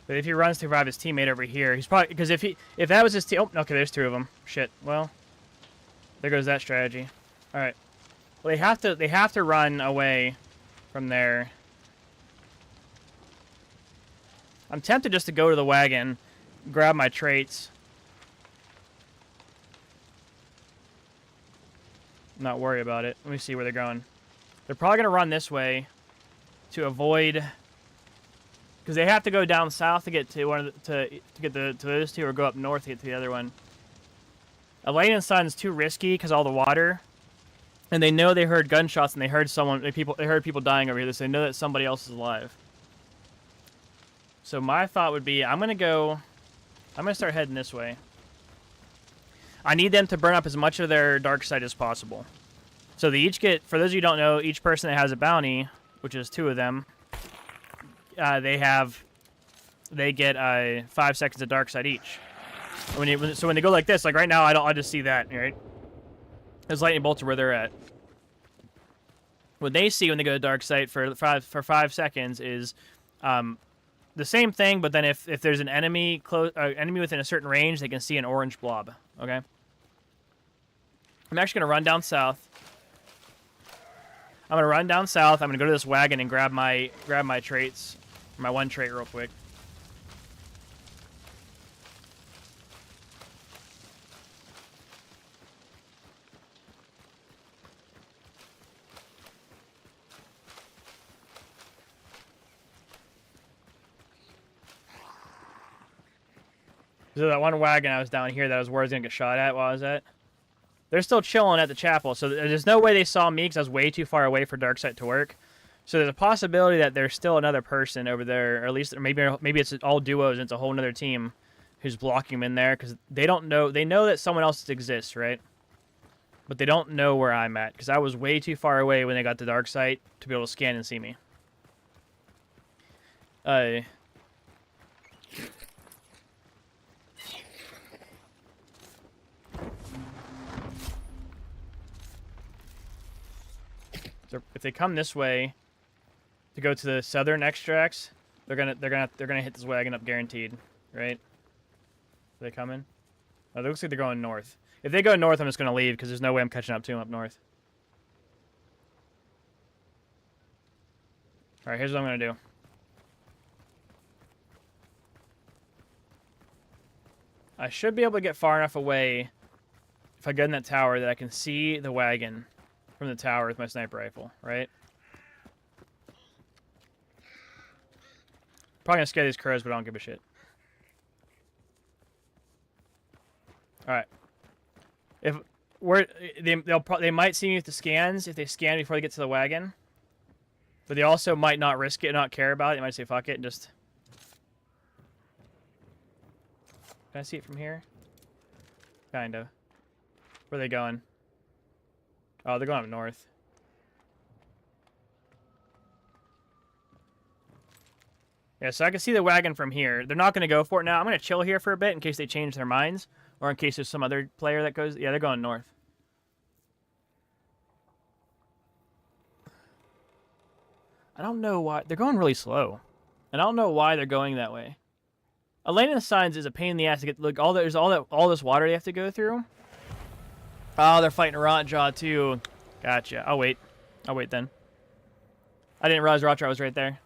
But if he runs to revive his teammate over here, he's probably because if that was his team. Oh, okay, there's two of them. Shit. Well, there goes that strategy. All right. Well, they have to run away from there. I'm tempted just to go to the wagon, grab my traits. Not worry about it. Let me see where they're going. They're probably gonna run this way to avoid. Because they have to go down south to get to one of to get to those two, or go up north to get to the other one. Elaine and Son's too risky because all the water, and they know they heard gunshots and they heard they heard people dying over here, so they know that somebody else is alive. So my thought would be, I'm gonna start heading this way. I need them to burn up as much of their dark side as possible. So they each get, for those of you who don't know, each person that has a bounty, which is 2 of them. They get 5 seconds of dark side each. So when they go like this, like right now, I just see that, right? Those lightning bolts are where they're at. What they see when they go to dark side for 5 seconds is the same thing, but then if there's an enemy within a certain range, they can see an orange blob. Okay. I'm actually gonna run down south. I'm gonna go to this wagon and grab my traits. My one trait real quick. So that one wagon I was down here that I was worried I was gonna get shot at while I was at. They're still chilling at the chapel, so there's no way they saw me because I was way too far away for Darksight to work. So there's a possibility that there's still another person over there, or at least maybe it's all duos and it's a whole other team who's blocking them in there because they don't know. They know that someone else exists, right? But they don't know where I'm at because I was way too far away when they got the Darksight to be able to scan and see me. So if they come this way to go to the southern extracts, they're gonna hit this wagon up guaranteed, right? Are they coming? Oh, it looks like they're going north. If they go north, I'm just gonna leave because there's no way I'm catching up to them up north. All right, here's what I'm gonna do. I should be able to get far enough away if I get in that tower that I can see the wagon from the tower with my sniper rifle, right? Probably gonna scare these crows, but I don't give a shit. All right. If they might see me with the scans if they scan before they get to the wagon, but they also might not risk it, not care about it. They might say fuck it and just. Can I see it from here? Kind of. Where are they going? Oh, they're going up north. Yeah, so I can see the wagon from here. They're not going to go for it now. I'm going to chill here for a bit in case they change their minds. Or in case there's some other player that goes... Yeah, they're going north. I don't know why... They're going really slow. And I don't know why they're going that way. A lane in the signs is a pain in the ass to get... Look, all this water they have to go through. Oh, they're fighting Rotjaw too. Gotcha. I'll wait. I'll wait then. I didn't realize Rotjaw was right there.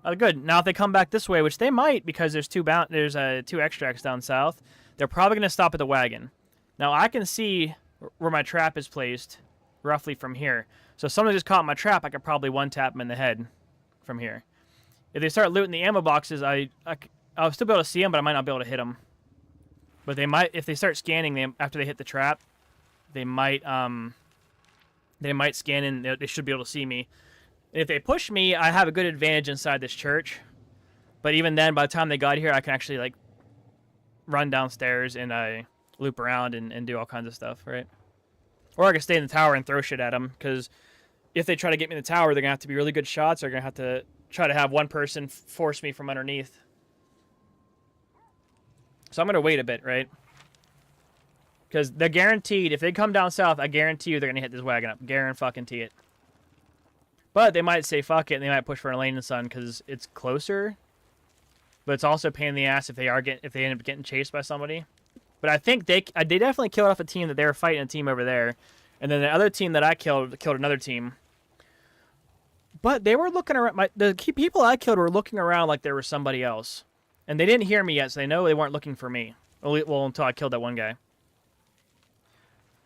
Oh, good. Now if they come back this way, which they might because there's two extracts down south, they're probably going to stop at the wagon. Now I can see where my trap is placed roughly from here. So if someone just caught my trap, I could probably one-tap them in the head from here. If they start looting the ammo boxes, I'll still be able to see them, but I might not be able to hit them. But they might, if they start scanning them after they hit the trap, they might scan in. They should be able to see me. And if they push me, I have a good advantage inside this church. But even then, by the time they got here, I can actually like run downstairs and loop around and do all kinds of stuff, right? Or I can stay in the tower and throw shit at them, because if they try to get me in the tower, they're gonna have to be really good shots. They're gonna have to try to have one person force me from underneath. So I'm gonna wait a bit, right? Because they're guaranteed, if they come down south, I guarantee you they're gonna hit this wagon up. Guarantee it. But they might say fuck it and they might push for a lane in the sun because it's closer. But it's also a pain in the ass if they end up getting chased by somebody. But I think they definitely killed off a team that they were fighting a team over there, and then the other team that I killed another team. But they were looking around. The people I killed were looking around like there was somebody else, and they didn't hear me yet, so they know they weren't looking for me. Well, until I killed that one guy.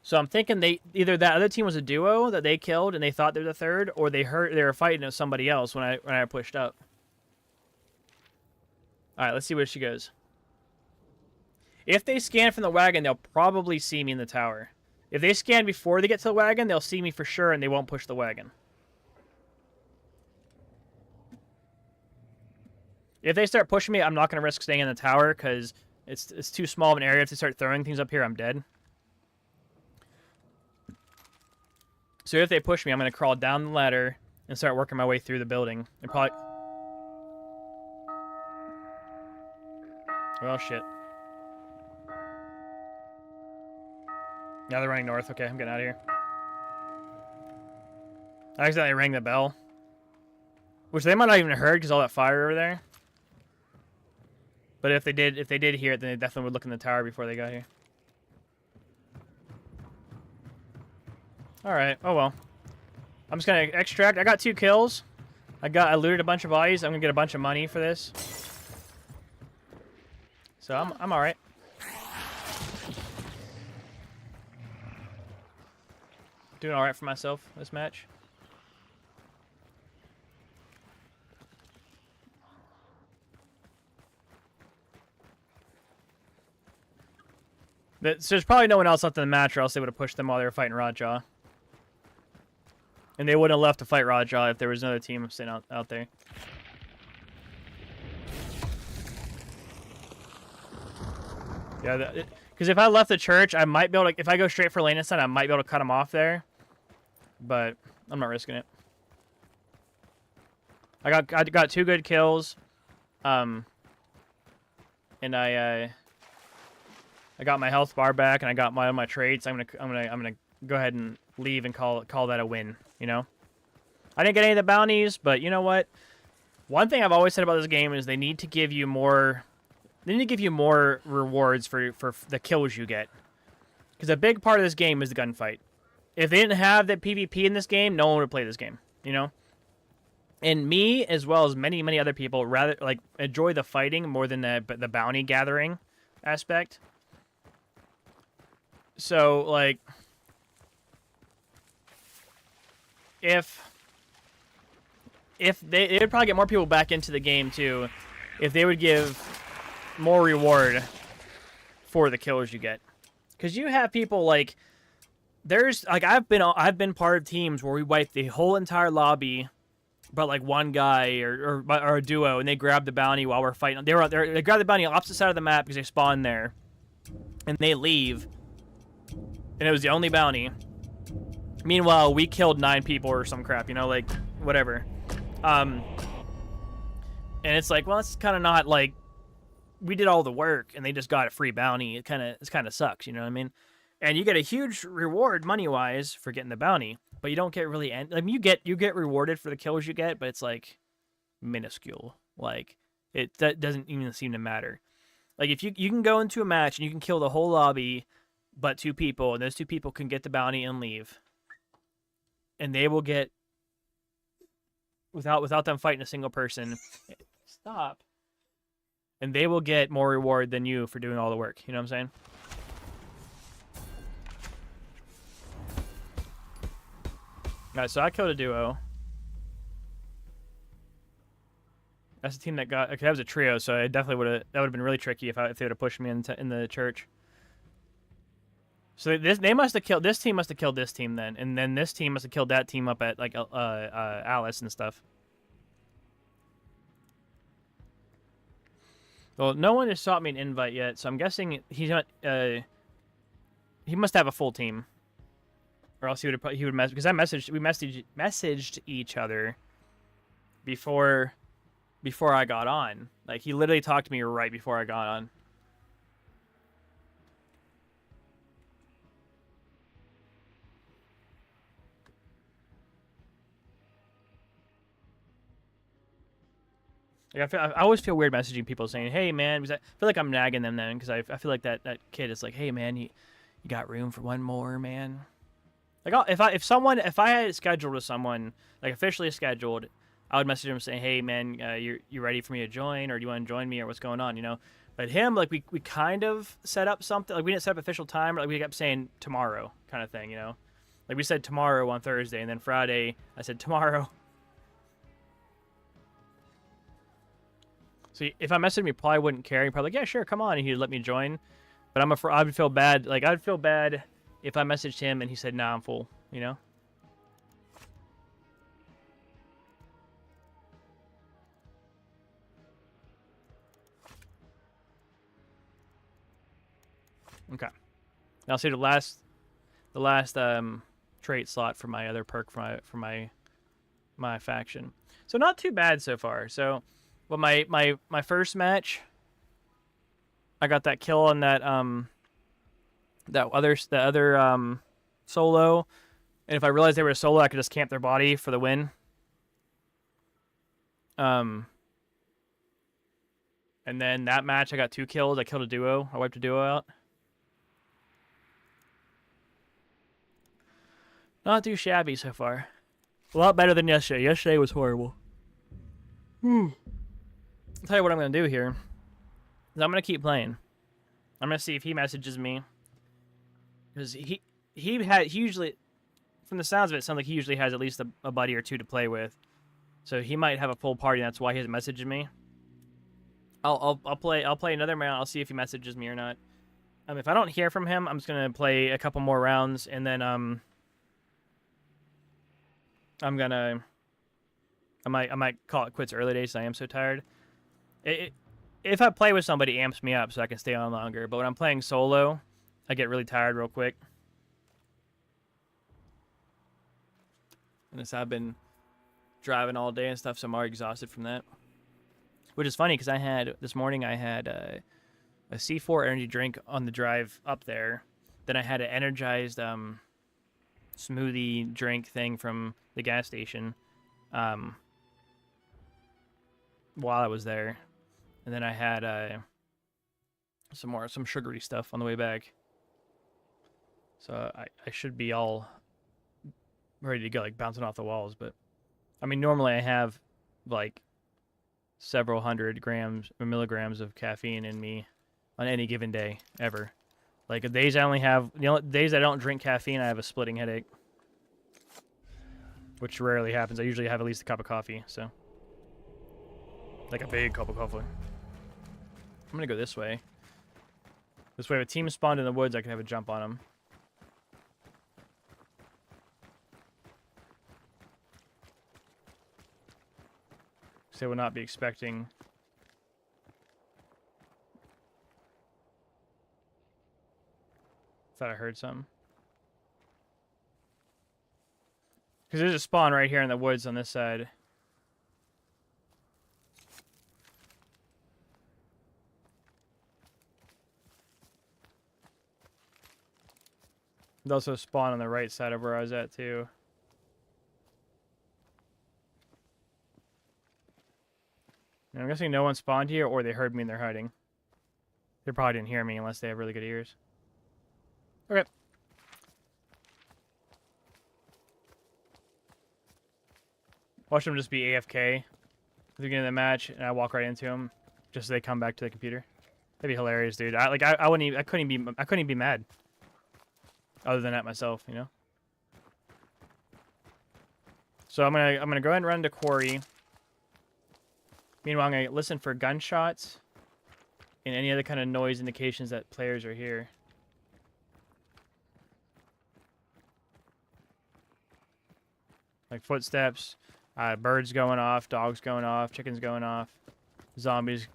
So I'm thinking either that other team was a duo that they killed and they thought they were the third, or they were fighting with somebody else when I pushed up. All right, let's see where she goes. If they scan from the wagon, they'll probably see me in the tower. If they scan before they get to the wagon, they'll see me for sure, and they won't push the wagon. If they start pushing me, I'm not going to risk staying in the tower because it's too small of an area. If they start throwing things up here, I'm dead. So if they push me, I'm going to crawl down the ladder and start working my way through the building. And probably... Well, shit. Now they're running north. Okay, I'm getting out of here. I accidentally rang the bell. Which they might not even have heard because all that fire over there. But if they did hear it, then they definitely would look in the tower before they got here. Alright, oh well. I'm just gonna extract. I got 2 kills. I looted a bunch of bodies. I'm gonna get a bunch of money for this. So I'm alright. Doing alright for myself this match. So there's probably no one else left in the match, or else they would have pushed them while they were fighting Raja. And they wouldn't have left to fight Raja if there was another team sitting out there. Yeah, because if I left the church, I might be able to. If I go straight for Lanison, I might be able to cut him off there. But I'm not risking it. I got 2 good kills, and I got my health bar back, and I got my traits. I'm gonna go ahead and leave and call that a win. You know, I didn't get any of the bounties, but you know what? One thing I've always said about this game is they need to give you more. They need to give you more rewards for the kills you get, because a big part of this game is the gunfight. If they didn't have the PvP in this game, no one would play this game. You know. And me, as well as many other people, rather enjoy the fighting more than the bounty gathering aspect. So if they would probably get more people back into the game too, if they would give more reward for the kills you get, because you have people there's I've been part of teams where we wipe the whole entire lobby. But one guy or a duo, and they grab the bounty while we're fighting. They grab the bounty on the opposite side of the map because they spawn there, and they leave. And it was the only bounty. Meanwhile, we killed 9 people or some crap, you know, whatever. And it's well, it's kind of not we did all the work and they just got a free bounty. It kind of sucks, you know what I mean? And you get a huge reward money-wise for getting the bounty, but you don't get really you get rewarded for the kills you get, but it's minuscule. That doesn't even seem to matter. If you can go into a match and you can kill the whole lobby but 2 people, and those 2 people can get the bounty and leave. And they will get without them fighting a single person. Stop. And they will get more reward than you for doing all the work. You know what I'm saying? Alright, so I killed a duo. That's the team that got. Okay, that was a trio, so I definitely would have. That would have been really tricky if they would have pushed me in the church. So they must have killed. This team must have killed this team then, and then this team must have killed that team up at Alice and stuff. Well, no one has sought me an invite yet, so I'm guessing he's not. He must have a full team. Or else he would message, because we messaged each other before I got on. He literally talked to me right before I got on. I always feel weird messaging people saying, "Hey man," because I feel like I'm nagging them then, because I feel like that kid is "Hey man, you got room for one more, man?" If I had it scheduled with someone, officially scheduled, I would message him saying, "Hey man, you ready for me to join, or do you want to join me, or what's going on?" You know. But him, we kind of set up something. We didn't set up official time, but we kept saying tomorrow, kind of thing. You know, we said tomorrow on Thursday, and then Friday I said tomorrow. So if I messaged him, he probably wouldn't care. He'd probably yeah, sure, come on, and he'd let me join. But I would feel bad. I'd feel bad if I messaged him and he said, "Nah, I'm full," you know? Okay. Now see the last trait slot for my other perk for my faction. So not too bad so far. So, well, my first match, I got that kill on that the other solo, and if I realized they were a solo, I could just camp their body for the win. And then that match, I got 2 kills. I killed a duo. I wiped a duo out. Not too shabby so far. A lot better than yesterday. Yesterday was horrible. I'll tell you what I'm going to do here. I'm going to keep playing. I'm going to see if he messages me. Because he usually, from the sounds of it, it sounds like he usually has at least a buddy or 2 to play with. So he might have a full party, and that's why he hasn't messaged me. I'll play another round. I'll see if he messages me or not. If I don't hear from him, I'm just gonna play a couple more rounds, and then I might call it quits early days. I am so tired. If I play with somebody, it amps me up so I can stay on longer. But when I'm playing solo, I get really tired real quick. And I've been driving all day and stuff, so I'm already exhausted from that. Which is funny because this morning I had a C4 energy drink on the drive up there. Then I had an energized smoothie drink thing from the gas station while I was there. And then I had some sugary stuff on the way back. So I should be all ready to go, like bouncing off the walls. But I mean, normally I have like several hundred grams or milligrams of caffeine in me on any given day ever. Like the days I don't drink caffeine, I have a splitting headache, which rarely happens. I usually have at least a cup of coffee, so like a big cup of coffee. I'm gonna go this way. This way, if a team spawned in the woods, I can have a jump on them. So they will not be expecting. Thought I heard something. Because there's a spawn right here in the woods on this side. There's also a spawn on the right side of where I was at, too. And I'm guessing no one spawned here, or they heard me and they're hiding. They probably didn't hear me unless they have really good ears. Okay. Watch them just be AFK at the beginning of the match, and I walk right into them, just so they come back to the computer. That'd be hilarious, dude. I couldn't even be mad. Other than at myself, you know. So I'm gonna go ahead and run to quarry. Meanwhile, I'm gonna listen for gunshots and any other kind of noise indications that players are here. Like footsteps, birds going off, dogs going off, chickens going off, zombies,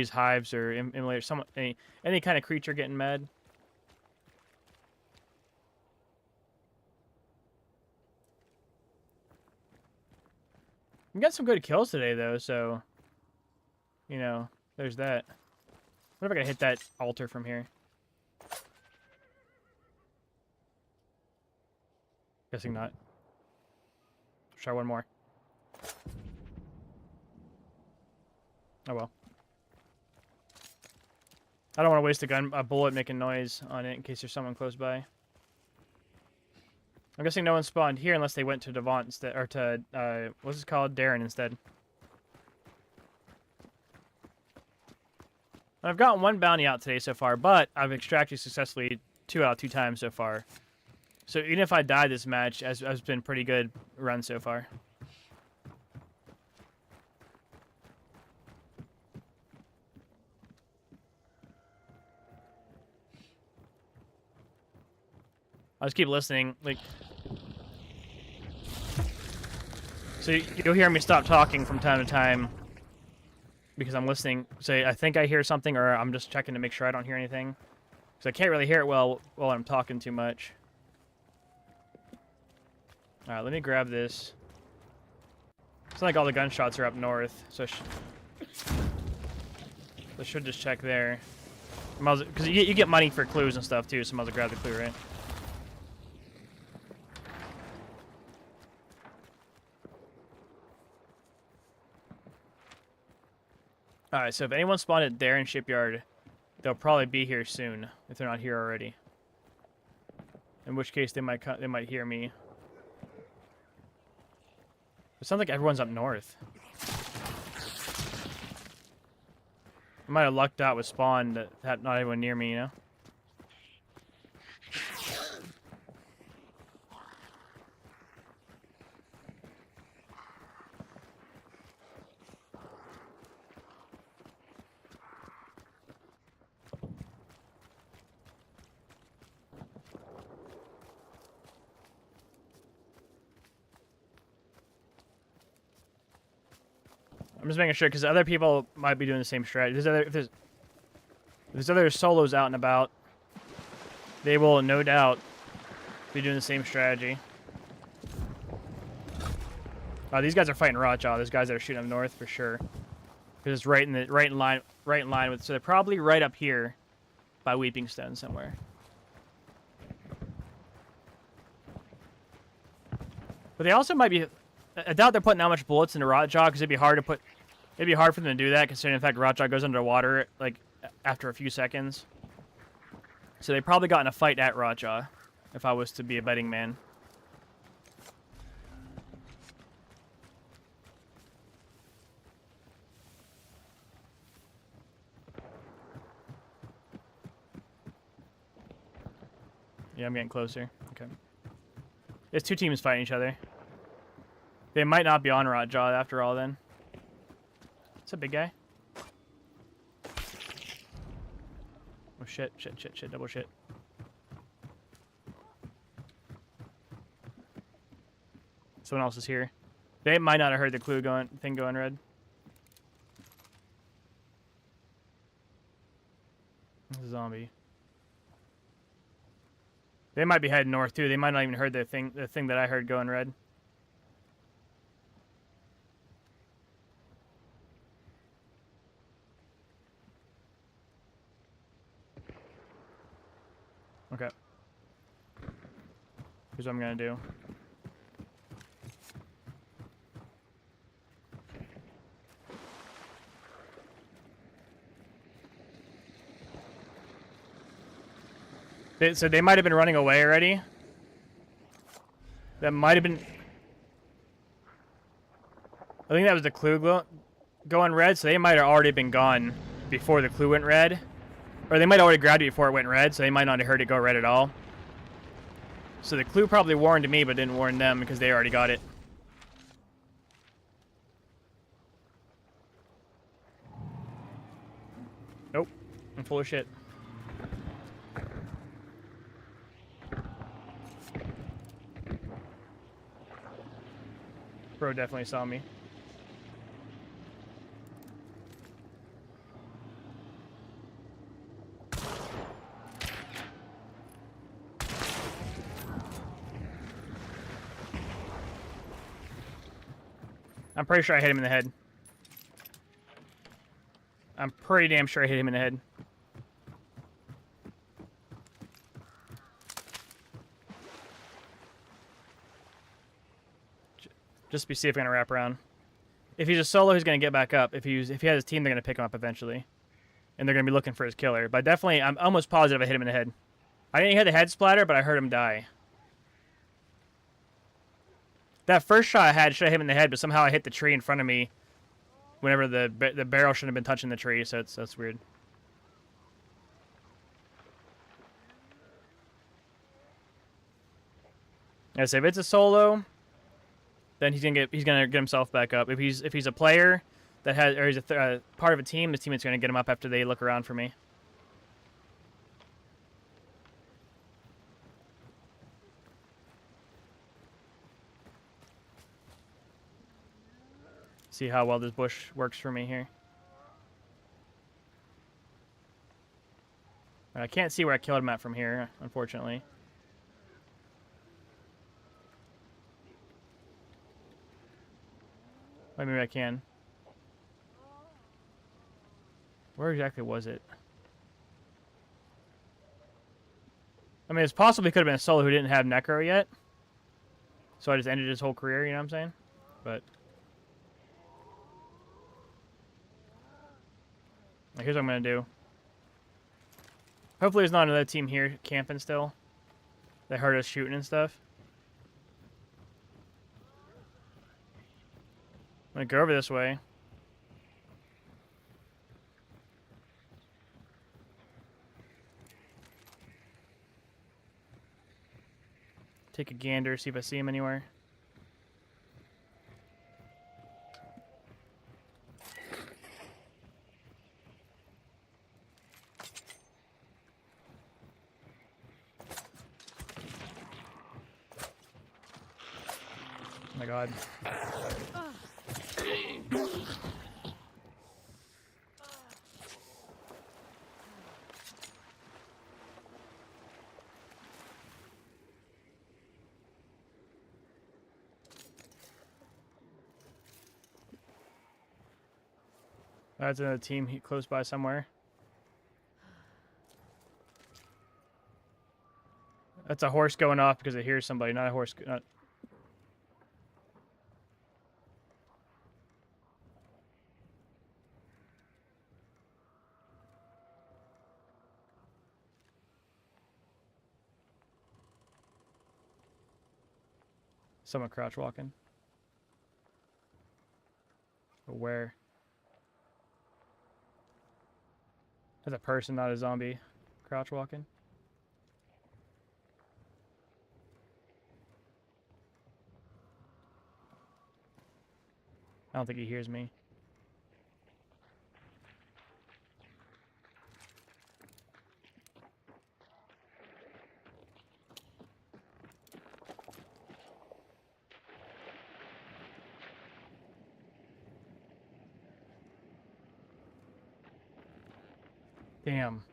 hives, or immolators. Any kind of creature getting mad. We got some good kills today, though, so, you know, there's that. What if I can hit that altar from here? Guessing not. Let's try one more. Oh, well. I don't want to waste a bullet making noise on it in case there's someone close by. I'm guessing no one spawned here unless they went to Devant instead, or to, what's it called? Darren instead. I've gotten one bounty out today so far, but I've extracted successfully 2 out of 2 times so far. So even if I die this match, has been pretty good run so far. I'll just keep listening, like. So you'll hear me stop talking from time to time because I'm listening. Say, I think I hear something, or I'm just checking to make sure I don't hear anything. Because I can't really hear it well while I'm talking too much. Alright, let me grab this. It's not like all the gunshots are up north, so I should just check there. Because you get money for clues and stuff too, so I might as well grab the clue, right? Alright, so if anyone spawned at Darren Shipyard, they'll probably be here soon, if they're not here already. In which case, they might hear me. It sounds like everyone's up north. I might have lucked out with spawn that not anyone near me, you know? I'm just making sure because other people might be doing the same strategy. If there's other solos out and about, they will no doubt be doing the same strategy. Oh, these guys are fighting Rotjaw. Those guys that are shooting up north for sure. Because it's right in line with. So they're probably right up here, by Weeping Stone somewhere. But they also might be. I doubt they're putting that much bullets into Rotjaw because it'd be hard for them to do that. Considering in fact Rotjaw goes underwater like after a few seconds. So they probably got in a fight at Rotjaw, if I was to be a betting man. Yeah, I'm getting closer. Okay. There's two teams fighting each other. They might not be on Rotjaw after all then. It's a big guy. Oh shit, double shit. Someone else is here. They might not have heard the thing going red. This is a zombie. They might be heading north too. They might not even heard the thing that I heard going red. Okay. Here's what I'm gonna do. So they might have been running away already. That might have been. I think that was the clue going red, so they might have already been gone before the clue went red. Or they might have already grabbed it before it went red, so they might not have heard it go red at all. So the clue probably warned me, but didn't warn them because they already got it. Nope. I'm full of shit. Bro definitely saw me. I'm pretty sure I hit him in the head. I'm pretty damn sure I hit him in the head. Just be see if we're gonna wrap around. If he's a solo, he's gonna get back up. If he has his team, they're gonna pick him up eventually, and they're gonna be looking for his killer. But definitely, I'm almost positive I hit him in the head. I didn't hear the head splatter, but I heard him die. That first shot I had should have hit him in the head, but somehow I hit the tree in front of me. Whenever the barrel shouldn't have been touching the tree, so that's weird. I say if it's a solo, then he's gonna get himself back up. If he's a player that has or he's a part of a team, the teammate's gonna get him up after they look around for me. See how well this bush works for me here. I can't see where I killed him at from here, unfortunately. Well, maybe I can. Where exactly was it? I mean, it's possible he could have been a solo who didn't have Necro yet. So I just ended his whole career, you know what I'm saying? But here's what I'm going to do. Hopefully there's not another team here camping still. They heard us shooting and stuff. I'm going to go over this way. Take a gander, see if I see him anywhere. Oh my god. That's another team close by somewhere. That's a horse going off because it hears somebody, not a horse. Not... Someone crouch walking. But where? That's a person, not a zombie. Crouch walking. I don't think he hears me. Damn.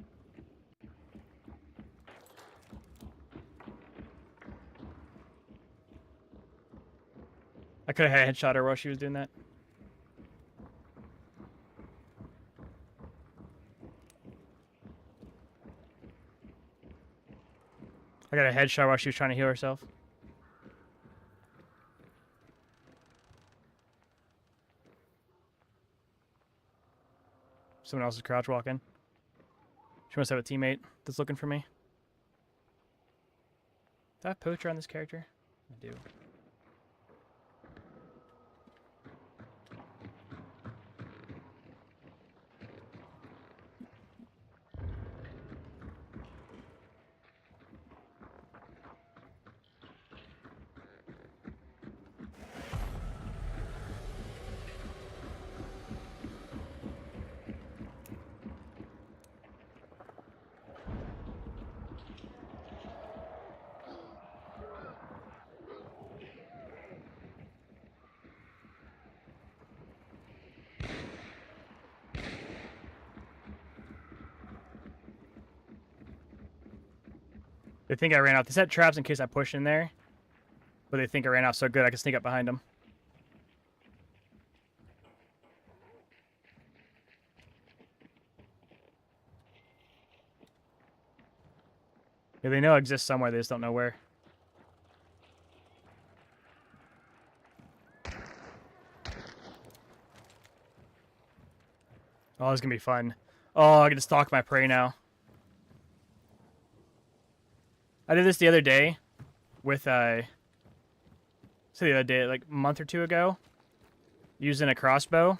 I could have headshot her while she was doing that. I got a headshot while she was trying to heal herself. Someone else is crouch walking. She must have a teammate that's looking for me. Do I have poacher on this character? I do. They think I ran out. They set traps in case I push in there. But they think I ran out so good I can sneak up behind them. Yeah, they know I exist somewhere. They just don't know where. Oh, this is going to be fun. Oh, I get to stalk my prey now. I did this the other day with, the other day, like a month or two ago, using a crossbow.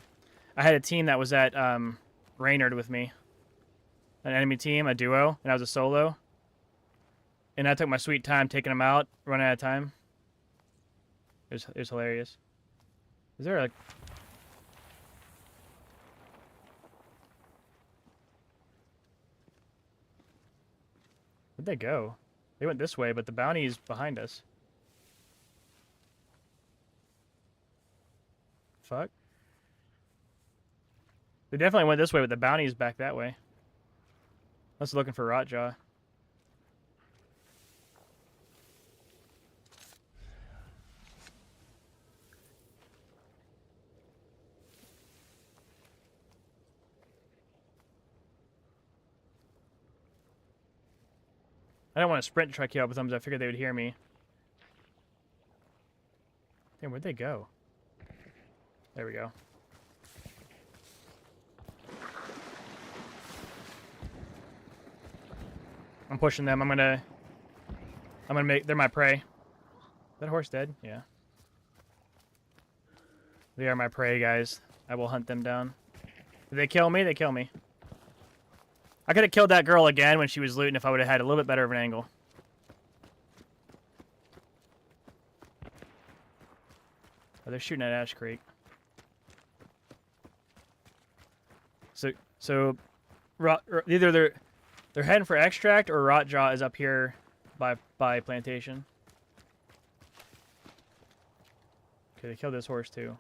I had a team that was at Raynard with me. An enemy team, a duo, and I was a solo. And I took my sweet time taking them out, running out of time. It was hilarious. Is there a... Where'd they go? They went this way, but the bounty is behind us. Fuck. They definitely went this way, but the bounty is back that way. Let's looking for Rotjaw. I don't want to sprint to try to kill up with them, because I figured they would hear me. Damn, where'd they go? There we go. I'm pushing them. I'm gonna make... They're my prey. Is that horse dead? Yeah. They are my prey, guys. I will hunt them down. Did they kill me? They kill me. I could have killed that girl again when she was looting if I would have had a little bit better of an angle. Oh, they're shooting at Ash Creek. So either they're heading for extract or Rotjaw is up here by plantation. Okay, they killed this horse too.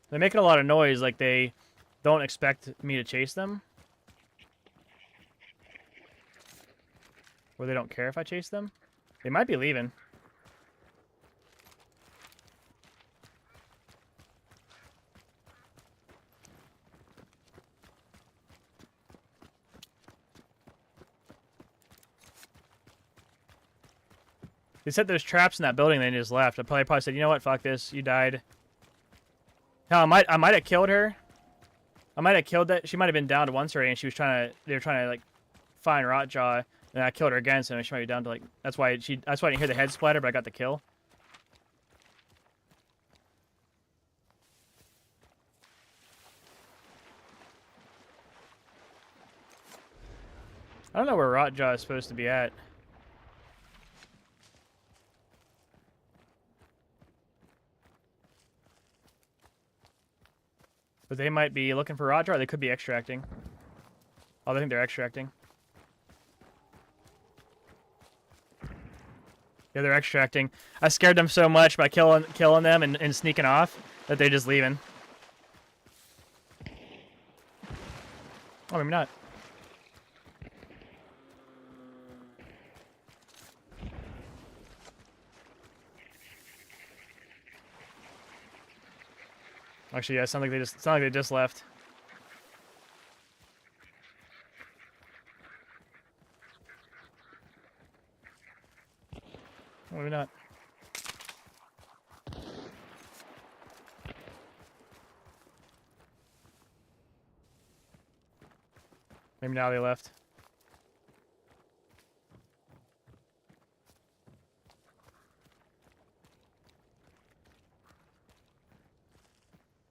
They're making a lot of noise, like they don't expect me to chase them. Or they don't care if I chase them. They might be leaving. They set those traps in that building, and they just left. I probably said, you know what, fuck this, you died. Hell, I might have killed her. I might have killed that. She might have been down to once already, and she was they were trying to like find Rotjaw, and I killed her again, so she might be down to like. That's why I didn't hear the head splatter, but I got the kill. I don't know where Rotjaw is supposed to be at. But they might be looking for Rotjaw, or they could be extracting. Oh, I think they're extracting. Yeah, they're extracting. I scared them so much by killing them and sneaking off that they're just leaving. Oh, maybe not. Actually, yeah, it sounds like they just left. Maybe not. Maybe now they left.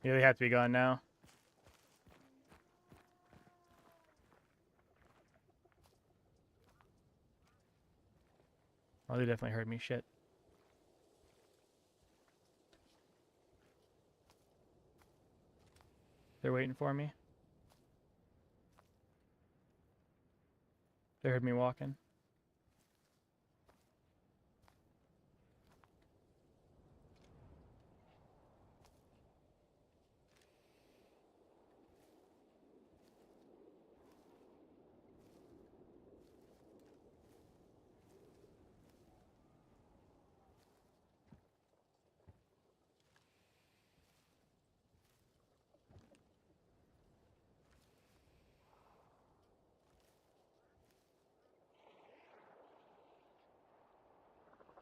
Yeah, they have to be gone now. Oh, they definitely heard me. Shit. They're waiting for me. They heard me walking.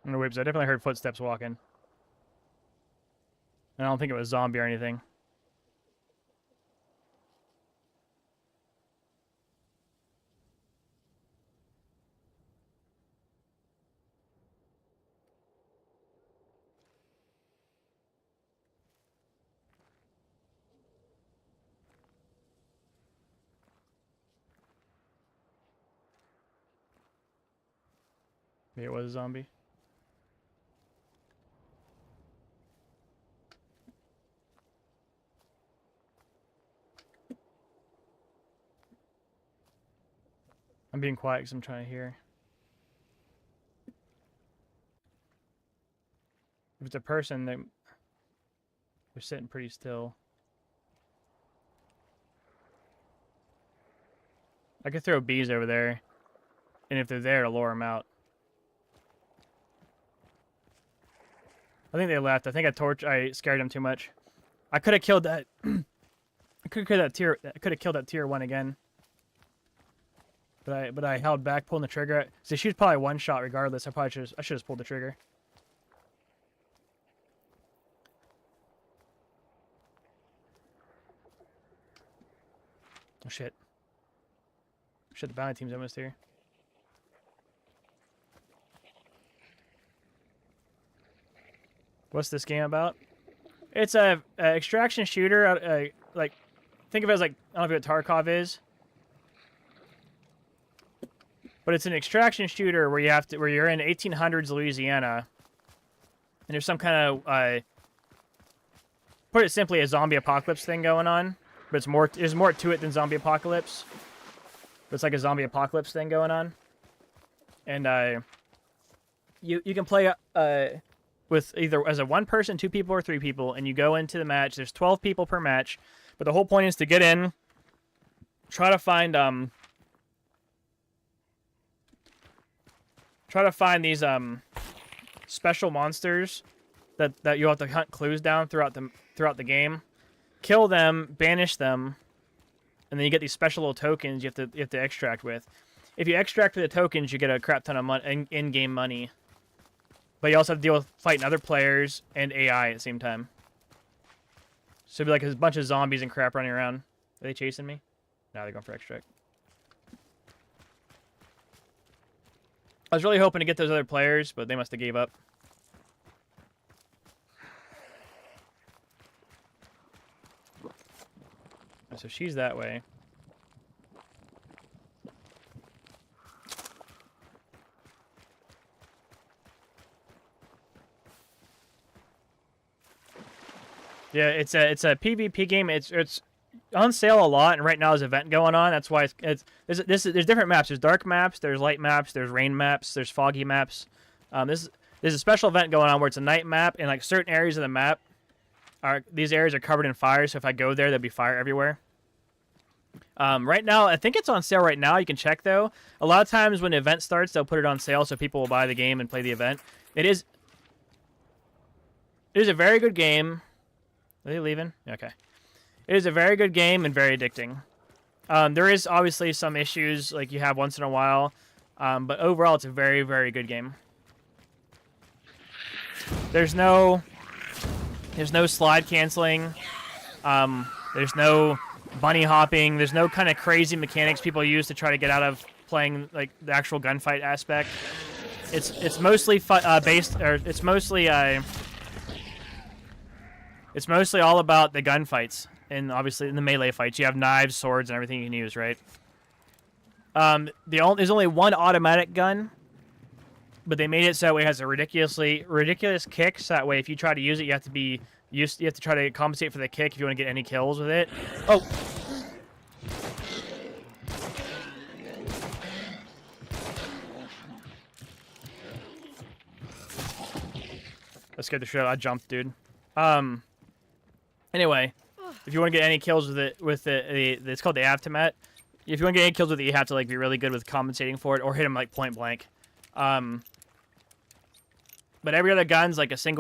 I'm gonna wait because I definitely heard footsteps walking. And I don't think it was zombie or anything. Maybe it was a zombie. I'm being quiet because I'm trying to hear. If it's a person, they're sitting pretty still. I could throw bees over there, and if they're there, to lure them out. I think they left. I think I scared them too much. I could have killed that. I could have killed that tier 1 again. But I held back, pulling the trigger. So she's probably one shot regardless. I should have pulled the trigger. Oh shit. Shit, the bounty team's almost here. What's this game about? It's a extraction shooter. Like, think of it as like, I don't know what Tarkov is. But it's an extraction shooter where you're in 1800s Louisiana, and there's some kind of put it simply, a zombie apocalypse thing going on. But there's more to it than zombie apocalypse. But it's like a zombie apocalypse thing going on, and you can play with either as a 1 person, 2 people, or 3 people, and you go into the match. There's 12 people per match, but the whole point is to get in, try to find these special monsters that you'll have to hunt clues down throughout the game, kill them, banish them, and then you get these special little tokens you have to extract with. If you extract with the tokens, you get a crap ton of in-game money. But you also have to deal with fighting other players and AI at the same time. So it'd be like a bunch of zombies and crap running around. Are they chasing me? No, they're going for extract. I was really hoping to get those other players, but they must have gave up. So she's that way. Yeah, it's a PvP game. It's on sale a lot, and right now there's an event going on. That's why there's different maps. There's dark maps, there's light maps, there's rain maps, there's foggy maps. There's a special event going on where it's a night map, and like certain areas of the map these areas are covered in fire. So if I go there, there'll be fire everywhere. Right now, I think it's on sale right now. You can check though. A lot of times when the event starts, they'll put it on sale so people will buy the game and play the event. It is a very good game. Are they leaving? Okay. It is a very good game and very addicting. There is obviously some issues like you have once in a while, but overall it's a very, very good game. There's no slide canceling. There's no bunny hopping. There's no kind of crazy mechanics people use to try to get out of playing like the actual gunfight aspect. It's mostly It's mostly all about the gunfights, and obviously in the melee fights, you have knives, swords, and everything you can use, right? There's only one automatic gun, but they made it so it has a ridiculous kick. So that way, if you try to use it, you have to try to compensate for the kick if you want to get any kills with it. Oh. That scared the shit out. I jumped, dude. Anyway, if you want to get any kills with it's called the aftermath. If you want to get any kills with it, you have to like be really good with compensating for it, or hit them like point blank. But every other gun's like some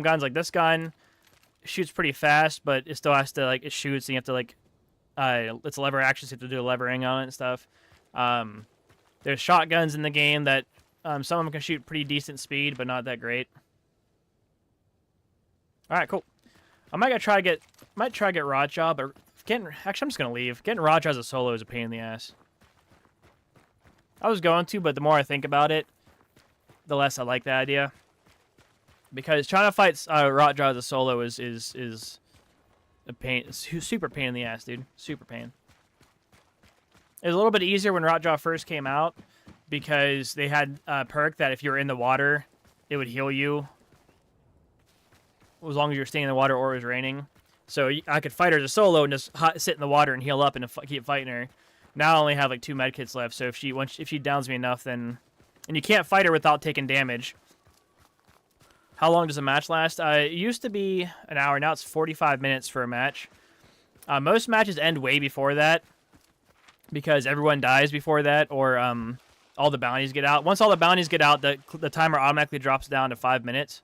guns like this gun shoots pretty fast, but it still has to like it shoots, and you have to like it's a lever action, so you have to do levering on it and stuff. There's shotguns in the game that some of them can shoot pretty decent speed, but not that great. All right, cool. I might try to get Rotjaw, but actually I'm just gonna leave. Getting Rotjaw as a solo is a pain in the ass. I was going to, but the more I think about it, the less I like that idea. Because trying to fight Rotjaw as a solo is a pain. It's super pain in the ass, dude. Super pain. It was a little bit easier when Rotjaw first came out because they had a perk that if you were in the water, it would heal you as long as you're staying in the water or it was raining. So I could fight her as a solo and just sit in the water and heal up and keep fighting her. Now I only have like 2 medkits left, so if she downs me enough, then... And you can't fight her without taking damage. How long does a match last? It used to be an hour. Now it's 45 minutes for a match. Most matches end way before that because everyone dies before that, or all the bounties get out. Once all the bounties get out, the timer automatically drops down to 5 minutes.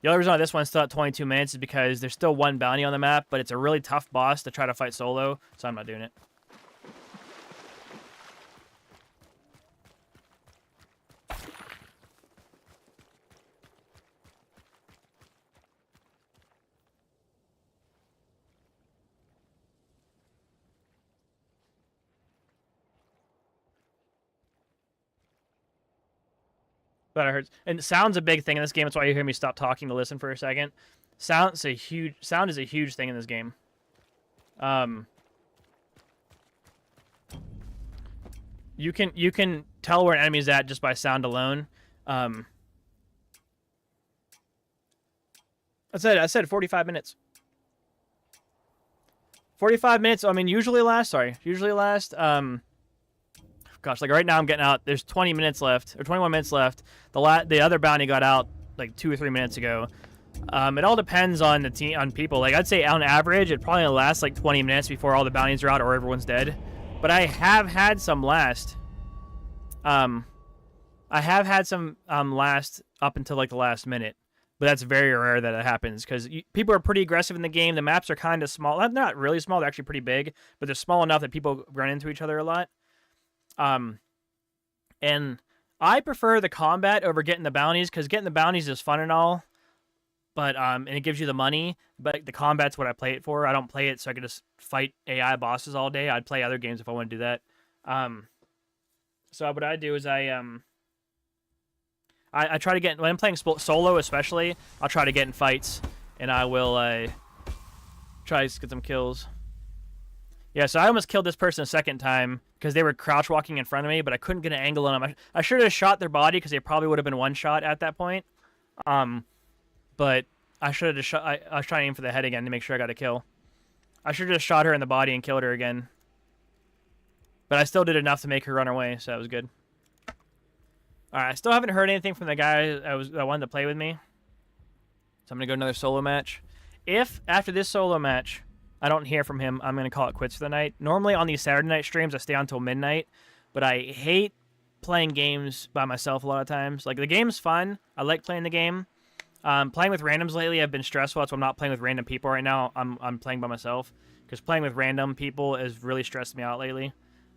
The only reason why this one's still at 22 minutes is because there's still one bounty on the map, but it's a really tough boss to try to fight solo, so I'm not doing it. That hurts. And sound's a big thing in this game. That's why you hear me stop talking to listen for a second. Sound is a huge thing in this game. You can tell where an enemy's at just by sound alone. I said 45 minutes. 45 minutes. I mean, usually last. Gosh, like right now I'm getting out. There's 20 minutes left, or 21 minutes left. The other bounty got out like 2 or 3 minutes ago. It all depends on the team, on people. Like I'd say on average, it probably lasts like 20 minutes before all the bounties are out or everyone's dead. But I have had some last. I have had some last up until like the last minute. But that's very rare that it happens because people are pretty aggressive in the game. The maps are kind of small. Not really small. They're actually pretty big, but they're small enough that people run into each other a lot. And I prefer the combat over getting the bounties, because getting the bounties is fun and all, but and it gives you the money. But the combat's what I play it for. I don't play it so I can just fight AI bosses all day. I'd play other games if I want to do that. So what I do is I try to get, when I'm playing solo especially, I'll try to get in fights, and I will try to get some kills. Yeah, so I almost killed this person a second time because they were crouch walking in front of me, but I couldn't get an angle on them. I should have shot their body because they probably would have been one shot at that point. But I should have just shot. I was trying to aim for the head again to make sure I got a kill. I should have just shot her in the body and killed her again. But I still did enough to make her run away, so that was good. Alright, I still haven't heard anything from the guy that wanted to play with me. So I'm going to go another solo match. If, after this solo match, I don't hear from him, I'm going to call it quits for the night. Normally on these Saturday night streams, I stay on until midnight. But I hate playing games by myself a lot of times. Like, the game's fun. I like playing the game. Playing with randoms lately have been stressful. That's why I'm not playing with random people right now. I'm playing by myself. Because playing with random people has really stressed me out lately.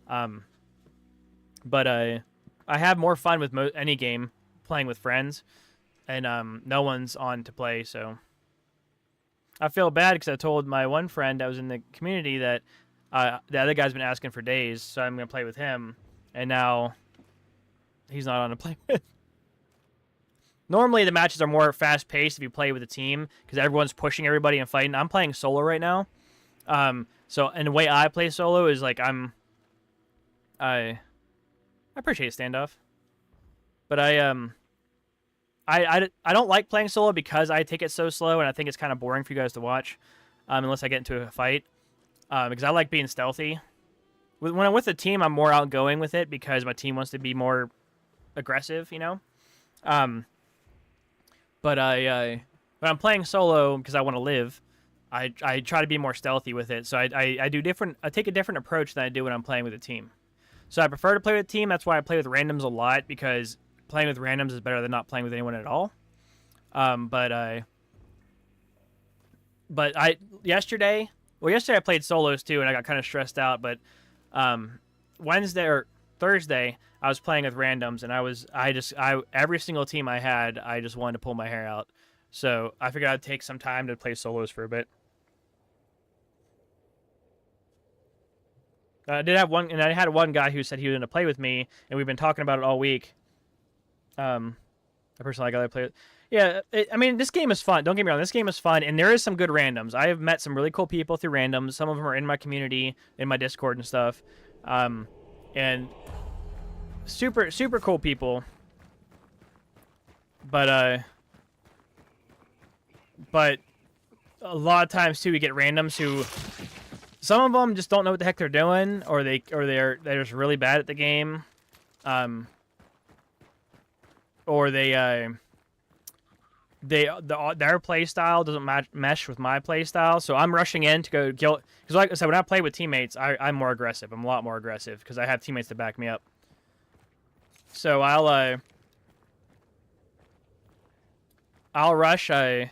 But I have more fun with any game playing with friends, and no one's on to play, so I feel bad because I told my one friend that was in the community that the other guy's been asking for days, so I'm going to play with him, and now he's not on to play with. Normally, the matches are more fast-paced if you play with a team because everyone's pushing everybody and fighting. I'm playing solo right now. So, and the way I play solo is like I appreciate standoff, but I don't like playing solo because I take it so slow, and I think it's kind of boring for you guys to watch, unless I get into a fight, because I like being stealthy. When I'm with a team, I'm more outgoing with it because my team wants to be more aggressive, you know. But when I'm playing solo because I want to live, I try to be more stealthy with it. So I take a different approach than I do when I'm playing with a team. So I prefer to play with a team. That's why I play with randoms a lot, because playing with randoms is better than not playing with anyone at all. Yesterday I played solos too, and I got kind of stressed out. But Wednesday or Thursday, I was playing with randoms, and every single team I had, I just wanted to pull my hair out. So I figured I'd take some time to play solos for a bit. I did have one, and I had one guy who said he was going to play with me, and we've been talking about it all week. A person I got to play with. Yeah, I mean, this game is fun. Don't get me wrong, this game is fun, and there is some good randoms. I have met some really cool people through randoms. Some of them are in my community, in my Discord and stuff. And super, super cool people. But a lot of times too, we get randoms who, some of them just don't know what the heck they're doing, or they're just really bad at the game, or their play style doesn't mesh with my play style. So I'm rushing in to go kill, because like I said, when I play with teammates, I'm more aggressive. I'm a lot more aggressive because I have teammates to back me up. So I'll rush in,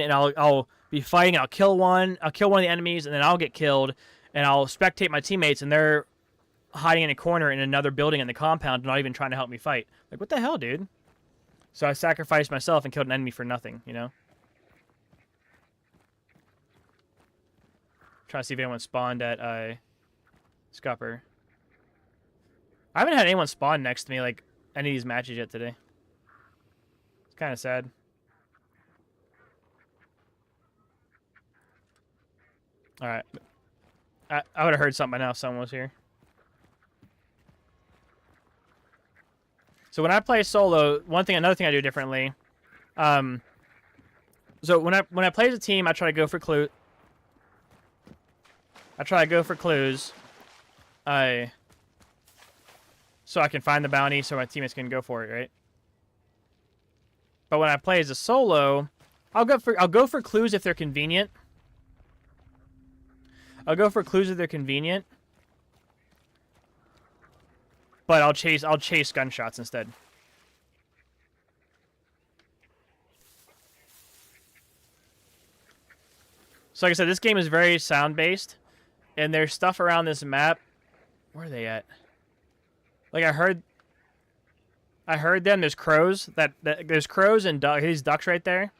and I'll be fighting. I'll kill one of the enemies, and then I'll get killed, and I'll spectate my teammates, and they're hiding in a corner in another building in the compound, not even trying to help me fight. Like, what the hell, dude? So I sacrificed myself and killed an enemy for nothing, you know? Trying to see if anyone spawned at Scupper. I haven't had anyone spawn next to me like any of these matches yet today. It's kind of sad. Alright. I would have heard something by now if someone was here. So when I play solo, another thing I do differently. So when I play as a team, I try to go for clues. So I can find the bounty, so my teammates can go for it, right? But when I play as a solo, I'll go for clues if they're convenient. But I'll chase gunshots instead. So like I said, this game is very sound-based, and there's stuff around this map. Where are they at? Like I heard I heard them. There's crows. There's crows and these ducks right there.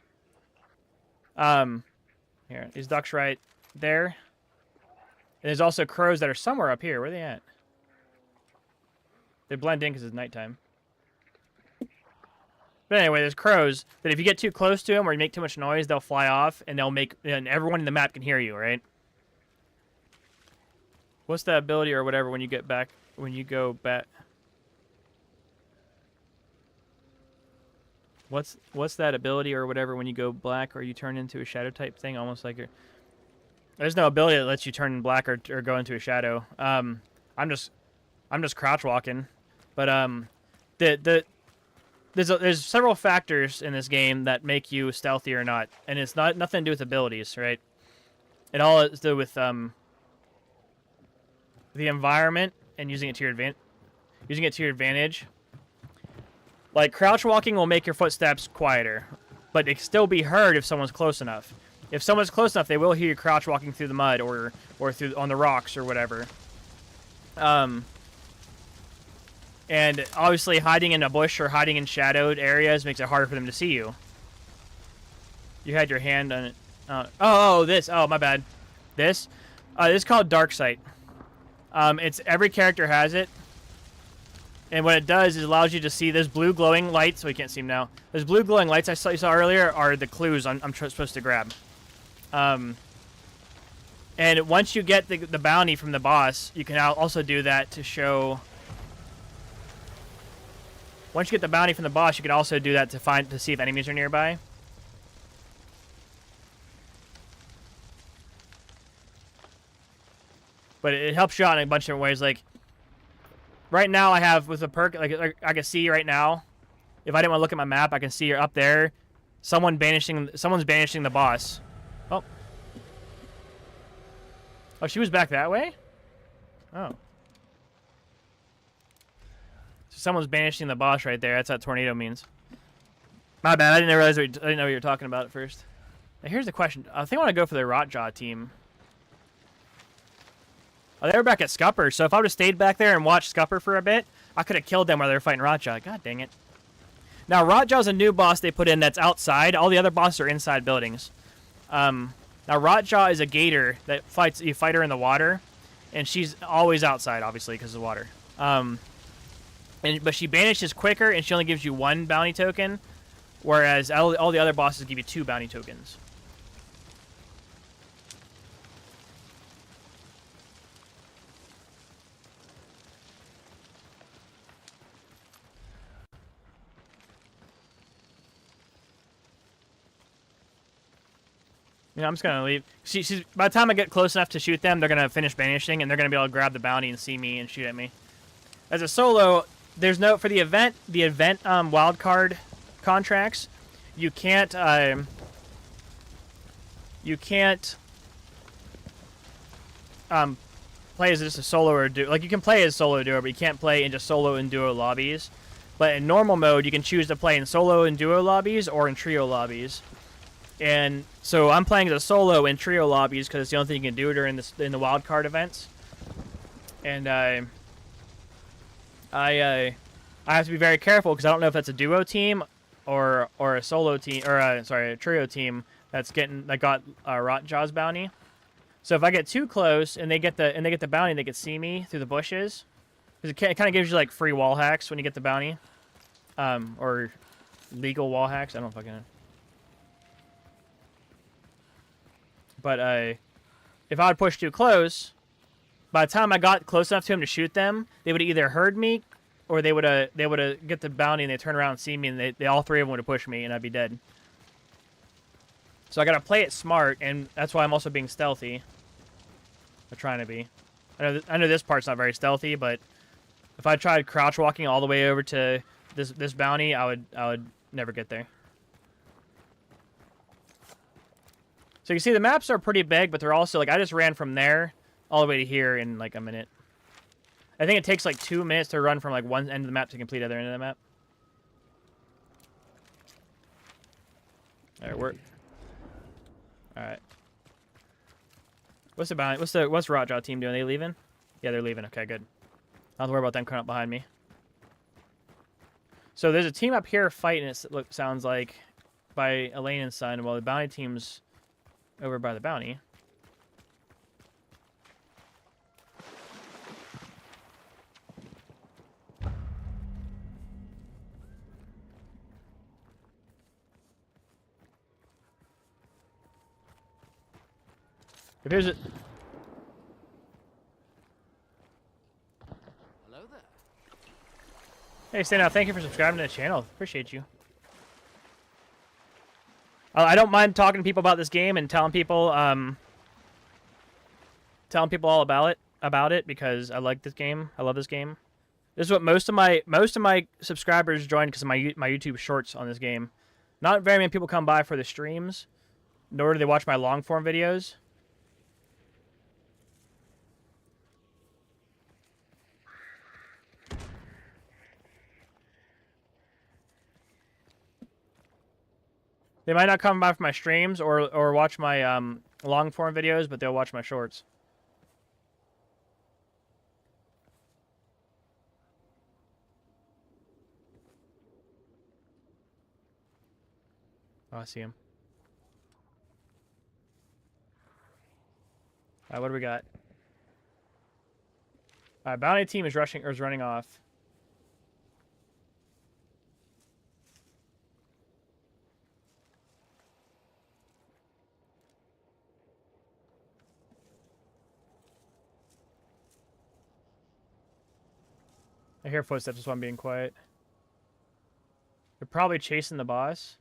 Here, these ducks right there. And there's also crows that are somewhere up here. Where are they at? They blend in because it's nighttime. But anyway, there's crows that if you get too close to them or you make too much noise, they'll fly off and and everyone in the map can hear you, right? What's the ability or whatever when you get back, when you go back? What's that ability or whatever when you go black or you turn into a shadow type thing? Almost like there's no ability that lets you turn black or go into a shadow. I'm just crouch walking, but there's several factors in this game that make you stealthy or not, and it's nothing to do with abilities, right? It all is to do with the environment and using it to your advantage. Like crouch walking will make your footsteps quieter, but it can still be heard if someone's close enough. If someone's close enough, they will hear you crouch walking through the mud or through on the rocks or whatever. And obviously hiding in a bush or hiding in shadowed areas makes it harder for them to see you. You had your hand on it. This. Oh, my bad. This is called Dark Sight. It's every character has it. And what it does is it allows you to see those blue glowing lights. So we can't see them now. Those blue glowing lights you saw earlier are the clues I'm supposed to grab. And once you get the bounty from the boss, you can also do that to show. Once you get the bounty from the boss, you can also do that to see if enemies are nearby. But it helps you out in a bunch of different ways. Like right now, I have with a perk, like I can see right now. If I didn't want to look at my map, I can see up there. Someone's banishing the boss. Oh. Oh, she was back that way? Oh. So someone's banishing the boss right there. That's what tornado means. My bad. I didn't know what you were talking about at first. Now, here's the question. I think I want to go for the Rotjaw team. Oh, they were back at Scupper, so if I would have stayed back there and watched Scupper for a bit, I could have killed them while they were fighting Rotjaw. God dang it. Now, Rotjaw's a new boss they put in that's outside. All the other bosses are inside buildings. Now, Rotjaw is a gator that you fight her in the water, and she's always outside, obviously, because of the water. But she banishes quicker, and she only gives you 1 bounty token, whereas all the other bosses give you 2 bounty tokens. I'm just gonna leave. By the time I get close enough to shoot them, they're gonna finish banishing, and they're gonna be able to grab the bounty and see me and shoot at me. As a solo, there's no for the event wildcard contracts. You can't play as just a solo or duo. Like you can play as solo duo, but you can't play in just solo and duo lobbies. But in normal mode, you can choose to play in solo and duo lobbies or in trio lobbies. And so I'm playing as a solo in trio lobbies because it's the only thing you can do during in the wild card events. And I have to be very careful because I don't know if that's a duo team or a solo team or a trio team that got Rotjaw's bounty. So if I get too close and they get the bounty, they can see me through the bushes. Because it kind of gives you like free wall hacks when you get the bounty, or legal wall hacks. I don't fucking know. But if I would push too close, by the time I got close enough to him to shoot them, they would have either heard me, or they would have get the bounty and they turn around and see me, and they all three of them would have pushed me, and I'd be dead. So I gotta play it smart, and that's why I'm also being stealthy. I'm trying to be. I know this part's not very stealthy, but if I tried crouch walking all the way over to this bounty, I would never get there. So you can see the maps are pretty big, but they're also, like, I just ran from there all the way to here in, like, a minute. I think it takes, like, 2 minutes to run from, like, one end of the map to complete the other end of the map. Alright, Alright. What's the bounty? What's Rotjaw team doing? Are they leaving? Yeah, they're leaving. Okay, good. I don't have to worry about them coming up behind me. So there's a team up here fighting, it sounds like, by Elaine and Son, while the bounty team's over by the bounty. If there's a... Hello there. Hey, Stand Out, thank you for subscribing to the channel. Appreciate you. I don't mind talking to people about this game and telling people all about it because I like this game. I love this game. This is what most of my subscribers joined because of my YouTube shorts on this game. Not very many people come by for the streams, nor do they watch my long form videos. They might not come by for my streams or watch my long form videos, but they'll watch my shorts. Oh, I see him. All right, what do we got? All right, bounty team is running off. I hear footsteps, that's why I'm being quiet. They're probably chasing the boss.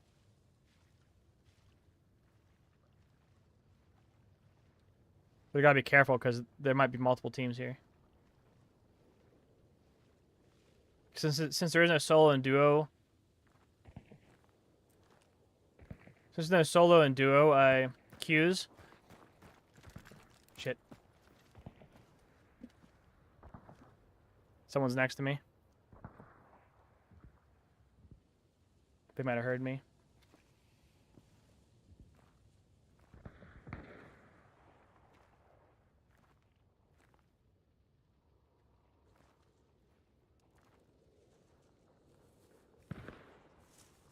We gotta be careful because there might be multiple teams here. Since there is no solo and duo. Since there's no solo and duo queues. Shit. Someone's next to me. They might have heard me.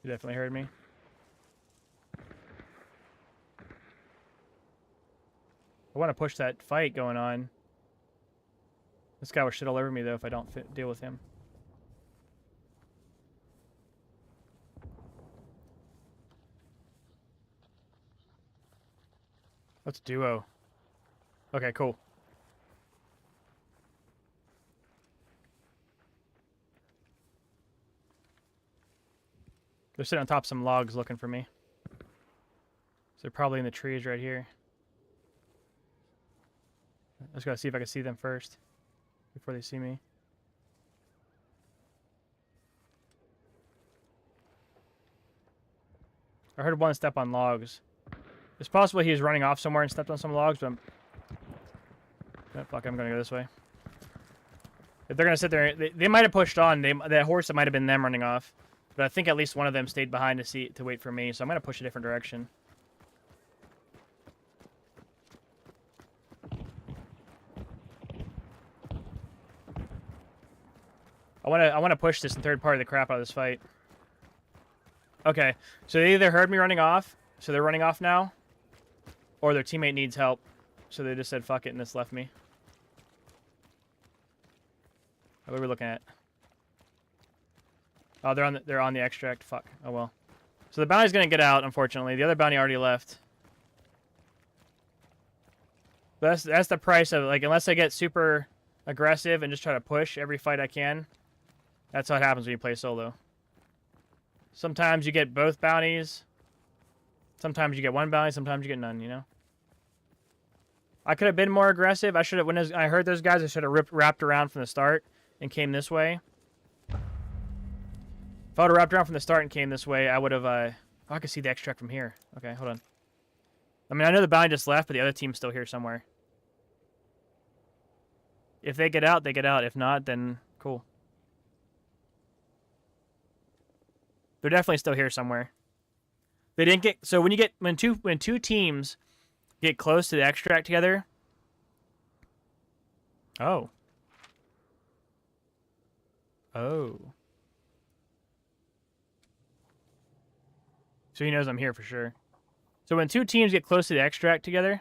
You definitely heard me. I want to push that fight going on. This guy will shit all over me, though, if I don't deal with him. What's duo? Okay, cool. They're sitting on top of some logs looking for me. So they're probably in the trees right here. I just gotta see if I can see them first before they see me. I heard one step on logs. It's possible he was running off somewhere and stepped on some logs, but oh, fuck, I'm gonna go this way. If they're gonna sit there, they might have pushed on. That horse, it might have been them running off. But I think at least one of them stayed behind to wait for me, so I'm gonna push a different direction. I wanna push this and third party the crap out of this fight. Okay, so they either heard me running off, so they're running off now, or their teammate needs help, so they just said fuck it and just left me. What are we looking at? Oh, they're on the extract. Fuck. Oh well. So the bounty's gonna get out, unfortunately. The other bounty already left. But that's the price of, like, unless I get super aggressive and just try to push every fight I can. That's what happens when you play solo. Sometimes you get both bounties. Sometimes you get one bounty. Sometimes you get none. You know. I could have been more aggressive. I should have. When I heard those guys, I should have wrapped around from the start and came this way. If I would have wrapped around from the start and came this way, I would have, oh, I could see the extract from here. Okay, hold on. I mean, I know the bounty just left, but the other team's still here somewhere. If they get out, they get out. If not, then cool. They're definitely still here somewhere. They didn't get, so when two teams get close to the extract together. Oh. Oh. So he knows I'm here for sure. So when two teams get close to the extract together...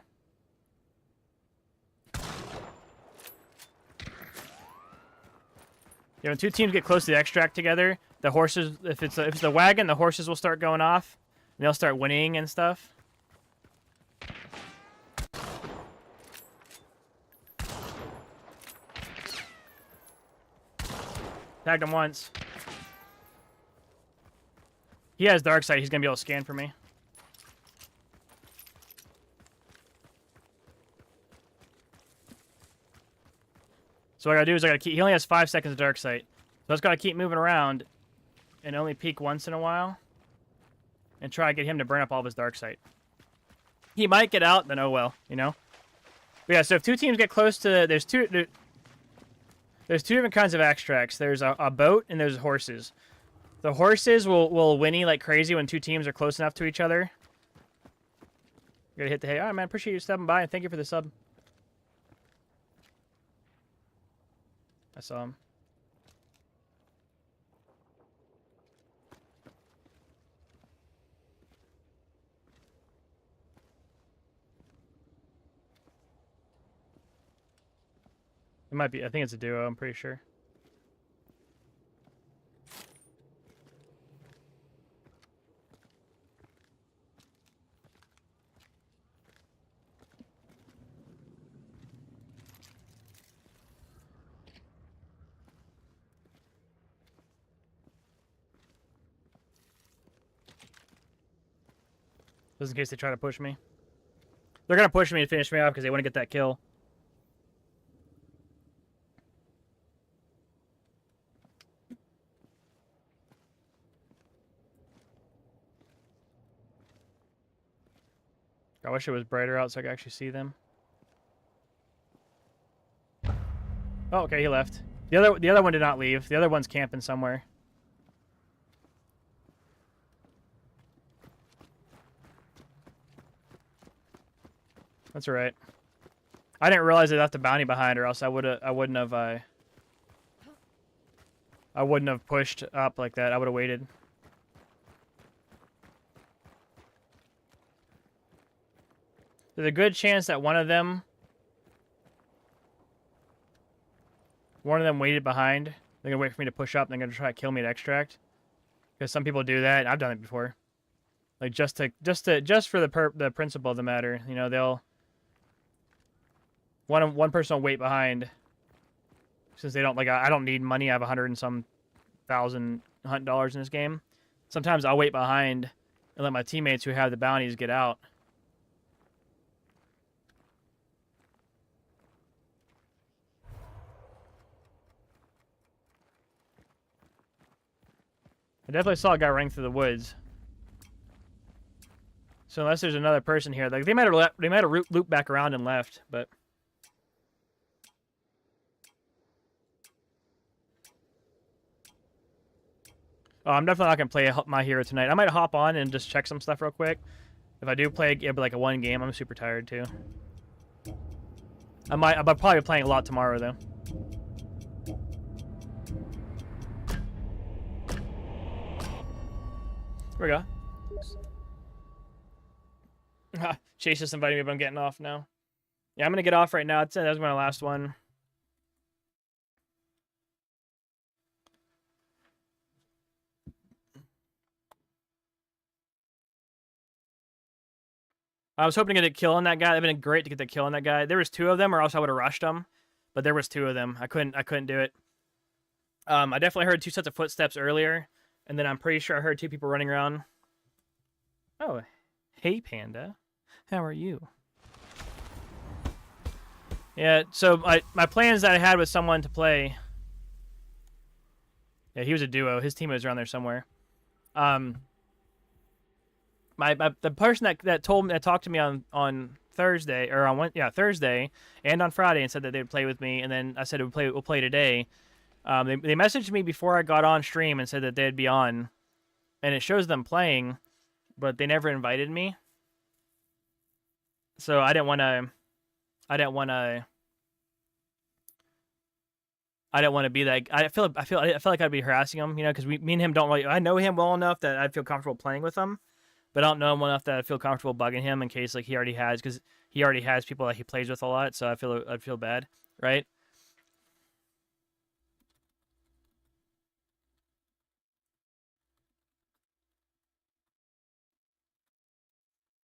Yeah, when two teams get close to the extract together, the horses, if it's the wagon, the horses will start going off, and they'll start winning and stuff. Tagged him once. He has dark sight. He's gonna be able to scan for me. So what I gotta do is I gotta keep. He only has 5 seconds of dark sight, so I just gotta keep moving around, and only peek once in a while, and try to get him to burn up all of his dark sight. He might get out, then oh well, you know. But yeah. So if two teams get close to, there's two different kinds of extracts. There's a boat and there's horses. The horses will whinny like crazy when two teams are close enough to each other. You gotta hit the hay. All right, man. Appreciate you stopping by and thank you for the sub. I saw him. It might be. I think it's a duo. I'm pretty sure. Just in case they try to push me. They're going to push me to finish me off because they want to get that kill. I wish it was brighter out so I could actually see them. Oh, okay, he left. The other one did not leave. The other one's camping somewhere. That's all right. I didn't realize they left the bounty behind, or else I wouldn't have pushed up like that. I would have waited. There's a good chance that one of them waited behind. They're gonna wait for me to push up, and they're gonna try to kill me at extract. Because some people do that, and I've done it before. Like just for the principle of the matter, you know, they'll one person will wait behind since they don't like. I don't need money. I have 100 and some thousand hunt dollars in this game. Sometimes I'll wait behind and let my teammates who have the bounties get out. I definitely saw a guy running through the woods. So unless there's another person here, like they might have looped back around and left, but. Oh, I'm definitely not gonna play my hero tonight. I might hop on and just check some stuff real quick. If I do play, it'll be like a one game. I'm super tired too. I'll probably be playing a lot tomorrow though. Here we go. Chase just invited me, but I'm getting off now. Yeah, I'm gonna get off right now. That was my last one. I was hoping to get a kill on that guy. It'd been great to get the kill on that guy. There was 2 of them, or else I would have rushed them. But there was 2 of them. I couldn't do it. I definitely heard 2 sets of footsteps earlier, and then I'm pretty sure I heard 2 people running around. Oh, hey Panda, how are you? Yeah, so my plans that I had with someone to play. Yeah, he was a duo. His teammate was around there somewhere. The person that talked to me on Thursday or on Thursday and on Friday and said that they'd play with me, and then I said we'll play today. They messaged me before I got on stream and said that they'd be on, and it shows them playing, but they never invited me. So I didn't want to be that. I feel like I'd be harassing him, you know, because me and him don't really. I know him well enough that I'd feel comfortable playing with him. but I don't know him well enough that I feel comfortable bugging him in case like he already has, because he already has people that he plays with a lot. So I'd feel bad, right?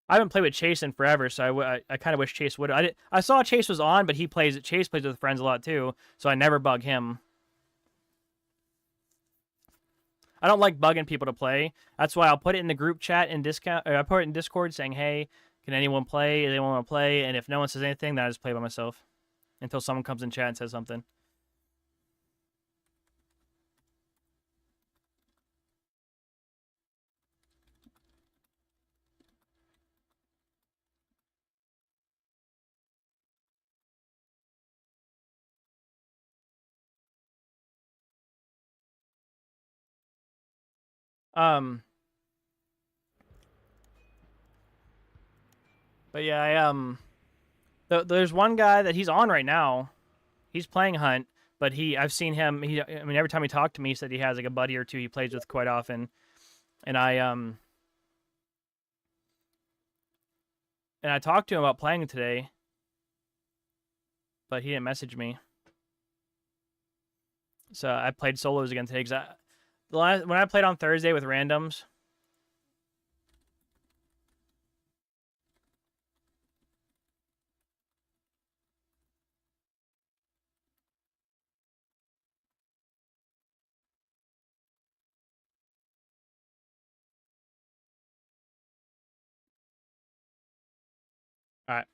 I haven't played with Chase in forever, so I kind of wish Chase would. I saw Chase was on, but Chase plays with friends a lot too, so I never bug him. I don't like bugging people to play. That's why I'll put it in the group chat in I put it in Discord saying, "Hey, can anyone play? Does anyone want to play?" And if no one says anything, then I just play by myself until someone comes in chat and says something. Um, but yeah, there's one guy that he's on right now. He's playing Hunt, but I've seen him. I mean, every time he talked to me, he said he has like a buddy or two he plays with quite often, and I talked to him about playing today, but he didn't message me. So I played solos again today because when I played on Thursday with randoms. All right.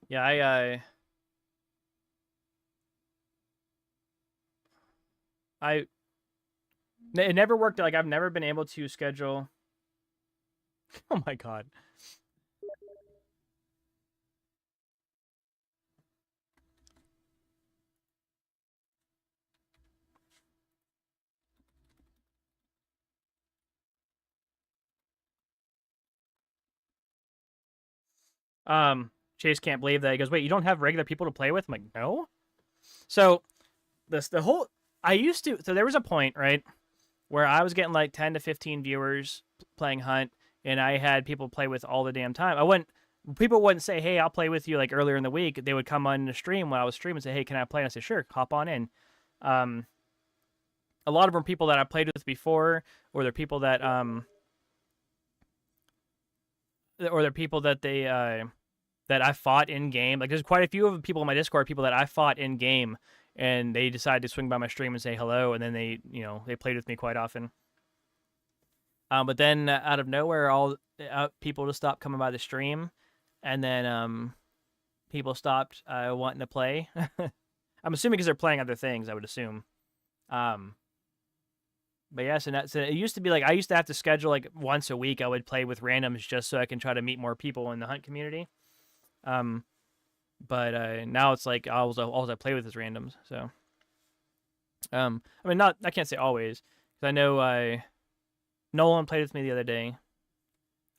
Yeah, it never worked. Like I've never been able to schedule. Oh my god. Chase can't believe that. He goes, "Wait, you don't have regular people to play with?" I'm like, "No." So the whole I used to. So there was a point, right, where I was getting like 10 to 15 viewers playing Hunt, and I had people play with all the damn time. People wouldn't say, "Hey, I'll play with you," like earlier in the week. They would come on the stream when I was streaming and say, "Hey, can I play?" And I say, "Sure, hop on in." Um, a lot of them people that I played with before, or they're people that that I fought in game. Like there's quite a few of the people in my Discord, people that I fought in game, and they decided to swing by my stream and say hello, and then they played with me quite often. But then out of nowhere, all people just stopped coming by the stream, and then people stopped wanting to play. I'm assuming because they're playing other things. I would assume. But yes, and so it used to be like I used to have to schedule like once a week. I would play with randoms just so I can try to meet more people in the Hunt community. But now it's like all I play with is randoms. So, I mean, I can't say always because I know Nolan played with me the other day.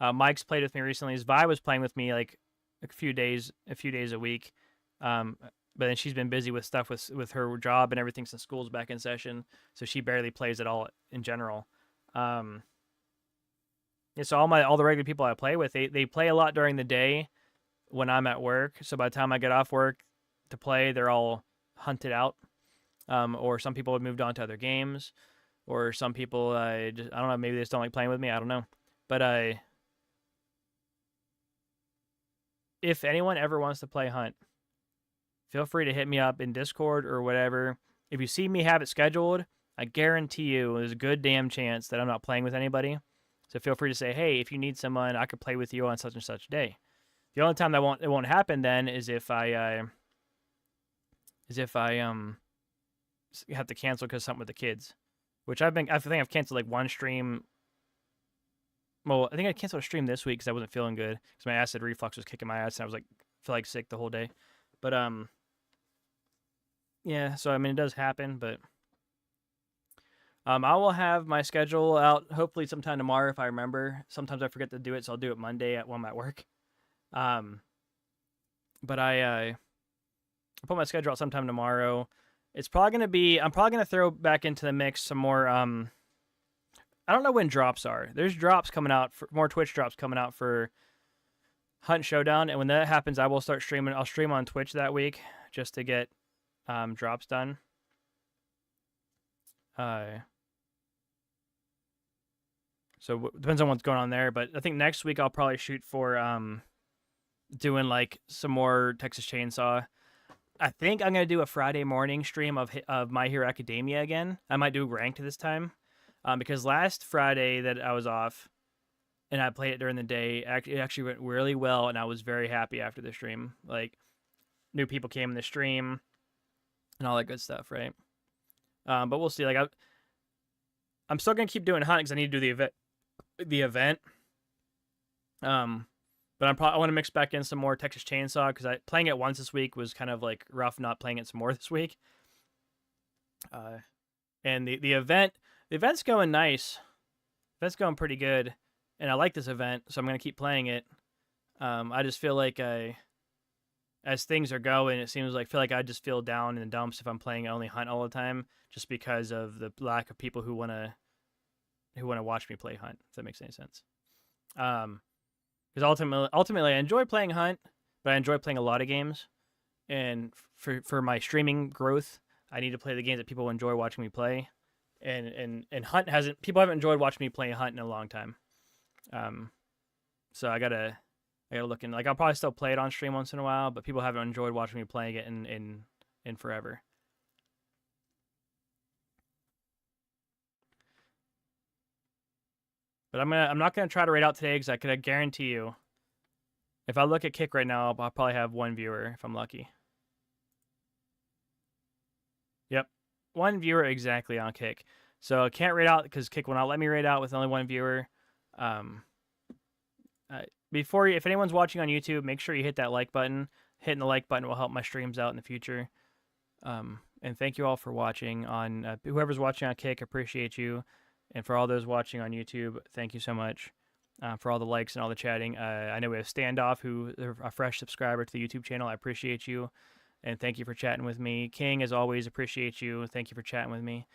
Mike's played with me recently. Vi was playing with me like a few days a week. But then she's been busy with stuff with her job and everything since school's back in session, so she barely plays at all in general. Yeah, so all the regular people I play with, they play a lot during the day when I'm at work. So by the time I get off work to play, they're all hunted out. Or some people have moved on to other games, or some people I don't know, maybe they just don't like playing with me. I don't know, but if anyone ever wants to play Hunt, feel free to hit me up in Discord or whatever. If you see me have it scheduled, I guarantee you there's a good damn chance that I'm not playing with anybody. So feel free to say, "Hey, if you need someone, I could play with you on such and such day." The only time it won't happen then is if I have to cancel because of something with the kids, which I think I've canceled like one stream. Well, I think I canceled a stream this week because I wasn't feeling good because my acid reflux was kicking my ass and I was like feel like sick the whole day. But yeah, so I mean it does happen, but I will have my schedule out hopefully sometime tomorrow if I remember. Sometimes I forget to do it, so I'll do it Monday when I'm at work. But I'll put my schedule out sometime tomorrow. It's probably gonna be I'm probably gonna throw back into the mix some more I don't know when drops are. There's drops coming out for more Twitch drops coming out for Hunt Showdown, and when that happens, I will start streaming. I'll stream on Twitch that week just to get drops done. So depends on what's going on there, but I think next week I'll probably shoot for doing like some more Texas Chainsaw. I think I'm gonna do a Friday morning stream of My Hero Academia again. I might do ranked this time, because last Friday that I was off and I played it during the day, it actually went really well, and I was very happy after the stream. Like, new people came in the stream and all that good stuff, right? But we'll see. Like, I'm still gonna keep doing Hunt because I need to do the event. But I want to mix back in some more Texas Chainsaw because playing it once this week was kind of like rough. Not playing it some more this week. And the event's going nice. The event's going pretty good, and I like this event, so I'm gonna keep playing it. I just feel like as things are going, it seems like I just feel down in the dumps if I'm playing only Hunt all the time, just because of the lack of people who wanna watch me play Hunt. If that makes any sense. Because ultimately, I enjoy playing Hunt, but I enjoy playing a lot of games. And for my streaming growth, I need to play the games that people enjoy watching me play. And Hunt people haven't enjoyed watching me play Hunt in a long time. So I gotta look in. Like, I'll probably still play it on stream once in a while, but people haven't enjoyed watching me playing it in forever. But I'm not gonna try to rate out today because I could guarantee you, if I look at Kick right now, I'll probably have one viewer if I'm lucky. Yep, one viewer exactly on Kick. So I can't rate out because Kick will not let me rate out with only one viewer. If anyone's watching on YouTube, make sure you hit that like button. Hitting the like button will help my streams out in the future. And thank you all for watching on whoever's watching on Kick. Appreciate you. And for all those watching on YouTube, thank you so much for all the likes and all the chatting. I know we have Standoff, who is a fresh subscriber to the YouTube channel. I appreciate you. And thank you for chatting with me. King, as always, appreciate you. Thank you for chatting with me.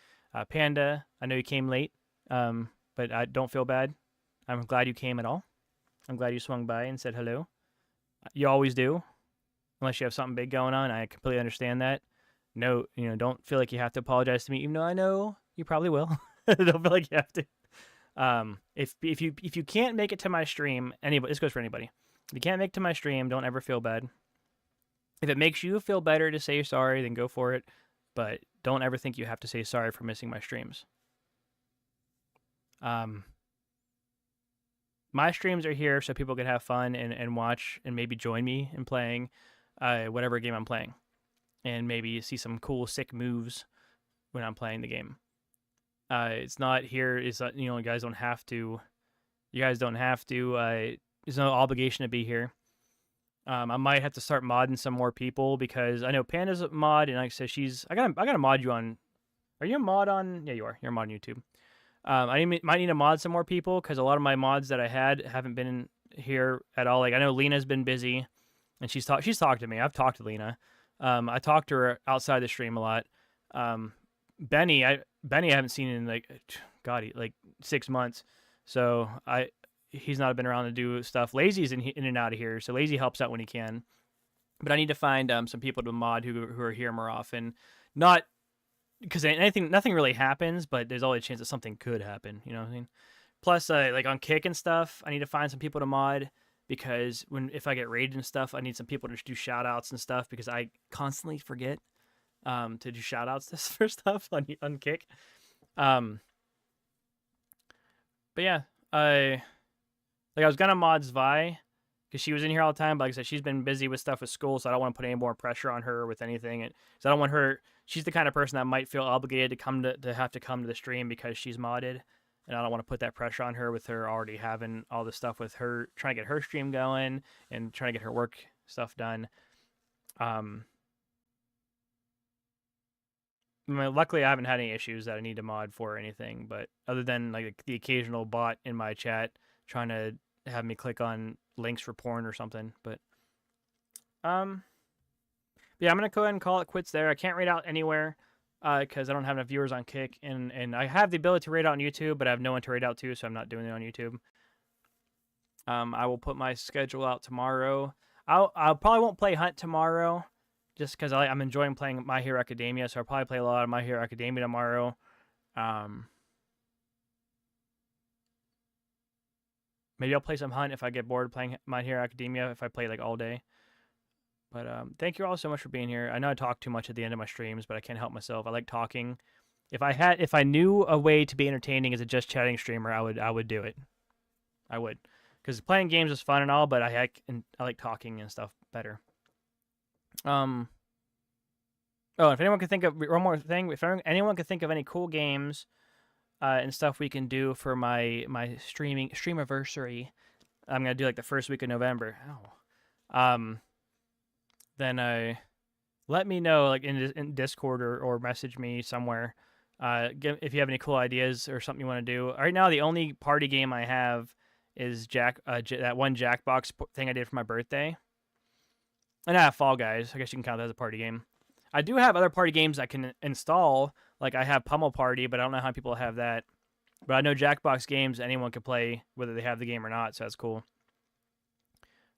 Panda, I know you came late, but I don't feel bad. I'm glad you came at all. I'm glad you swung by and said hello. You always do, unless you have something big going on. I completely understand that. No, don't feel like you have to apologize to me, even though I know you probably will. Don't feel like you have to. If you can't make it to my stream, this goes for anybody. If you can't make it to my stream, don't ever feel bad. If it makes you feel better to say sorry, then go for it. But don't ever think you have to say sorry for missing my streams. My streams are here so people can have fun and watch and maybe join me in playing whatever game I'm playing. And maybe see some cool, sick moves when I'm playing the game. It's not here. You guys don't have to. There's no obligation to be here. I might have to start modding some more people because I know Panda's a mod, and like I said, I gotta mod you on. Are you a mod on? Yeah, you are. You're a mod on YouTube. I might need to mod some more people because a lot of my mods that I had haven't been here at all. Like, I know Lena's been busy, and she's talked to me. I've talked to Lena. I talked to her outside the stream a lot. Benny, I haven't seen in like 6 months. So he's not been around to do stuff. Lazy's in and out of here, so Lazy helps out when he can. But I need to find some people to mod who are here more often. Not because nothing really happens, but there's always a chance that something could happen. You know what I mean? Plus, like on Kick and stuff, I need to find some people to mod because if I get raided and stuff, I need some people to do shout outs and stuff because I constantly forget to do shout outs for stuff on Kick. But yeah, I was gonna mod Zvi because she was in here all the time, but like I said, she's been busy with stuff with school, so I don't want to put any more pressure on her with anything. So I don't want her. She's the kind of person that might feel obligated to have to come to the stream because she's modded, and I don't want to put that pressure on her with her already having all this stuff with her trying to get her stream going and trying to get her work stuff done. Luckily, I haven't had any issues that I need to mod for or anything, but other than like the occasional bot in my chat trying to have me click on links for porn or something. But yeah, I'm gonna go ahead and call it quits there. I can't rate out anywhere. because I don't have enough viewers on Kick, and I have the ability to rate out on YouTube, but I have no one to rate out to, so I'm not doing it on YouTube. I will put my schedule out tomorrow. I'll probably won't play Hunt tomorrow, just because I'm enjoying playing My Hero Academia, so I'll probably play a lot of My Hero Academia tomorrow. Maybe I'll play some Hunt if I get bored playing My Hero Academia, if I play like all day. But thank you all so much for being here. I know I talk too much at the end of my streams, but I can't help myself. I like talking. If I knew a way to be entertaining as a just chatting streamer, I would do it. I would, because playing games is fun and all, but I like talking and stuff better. Oh, if anyone can think of one more thing, if anyone can think of any cool games and stuff we can do for my streamiversary, I'm gonna do like the first week of November. Then let me know like in Discord or message me somewhere. If you have any cool ideas or something you want to do. Right now, the only party game I have is that one Jackbox thing I did for my birthday. And I have Fall Guys. I guess you can count that as a party game. I do have other party games I can install. Like I have Pummel Party, but I don't know how people have that. But I know Jackbox games anyone can play whether they have the game or not, so that's cool.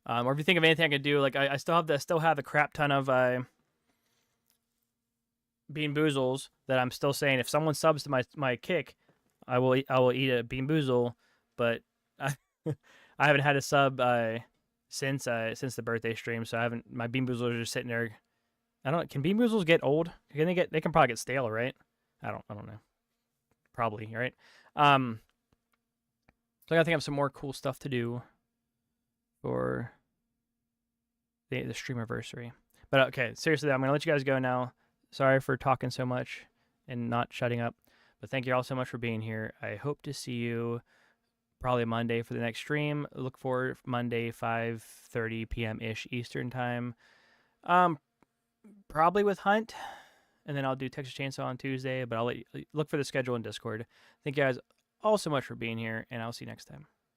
Or if you think of anything I could do, like I still have a crap ton of Bean Boozles that I'm still saying if someone subs to my Kick, I will eat a Bean Boozle, but I haven't had a sub since the birthday stream, so I haven't. My Bean Boozles are just sitting there. Can Bean Boozles get old? They can probably get stale, right? I don't know. Probably, right? So I gotta think of some more cool stuff to do for the streamiversary. But okay, seriously, I'm gonna let you guys go now. Sorry for talking so much and not shutting up. But thank you all so much for being here. I hope to see you probably Monday for the next stream. Look for Monday, 5:30 p.m.-ish Eastern time. Probably with Hunt. And then I'll do Texas Chainsaw on Tuesday. But I'll look for the schedule in Discord. Thank you guys all so much for being here. And I'll see you next time.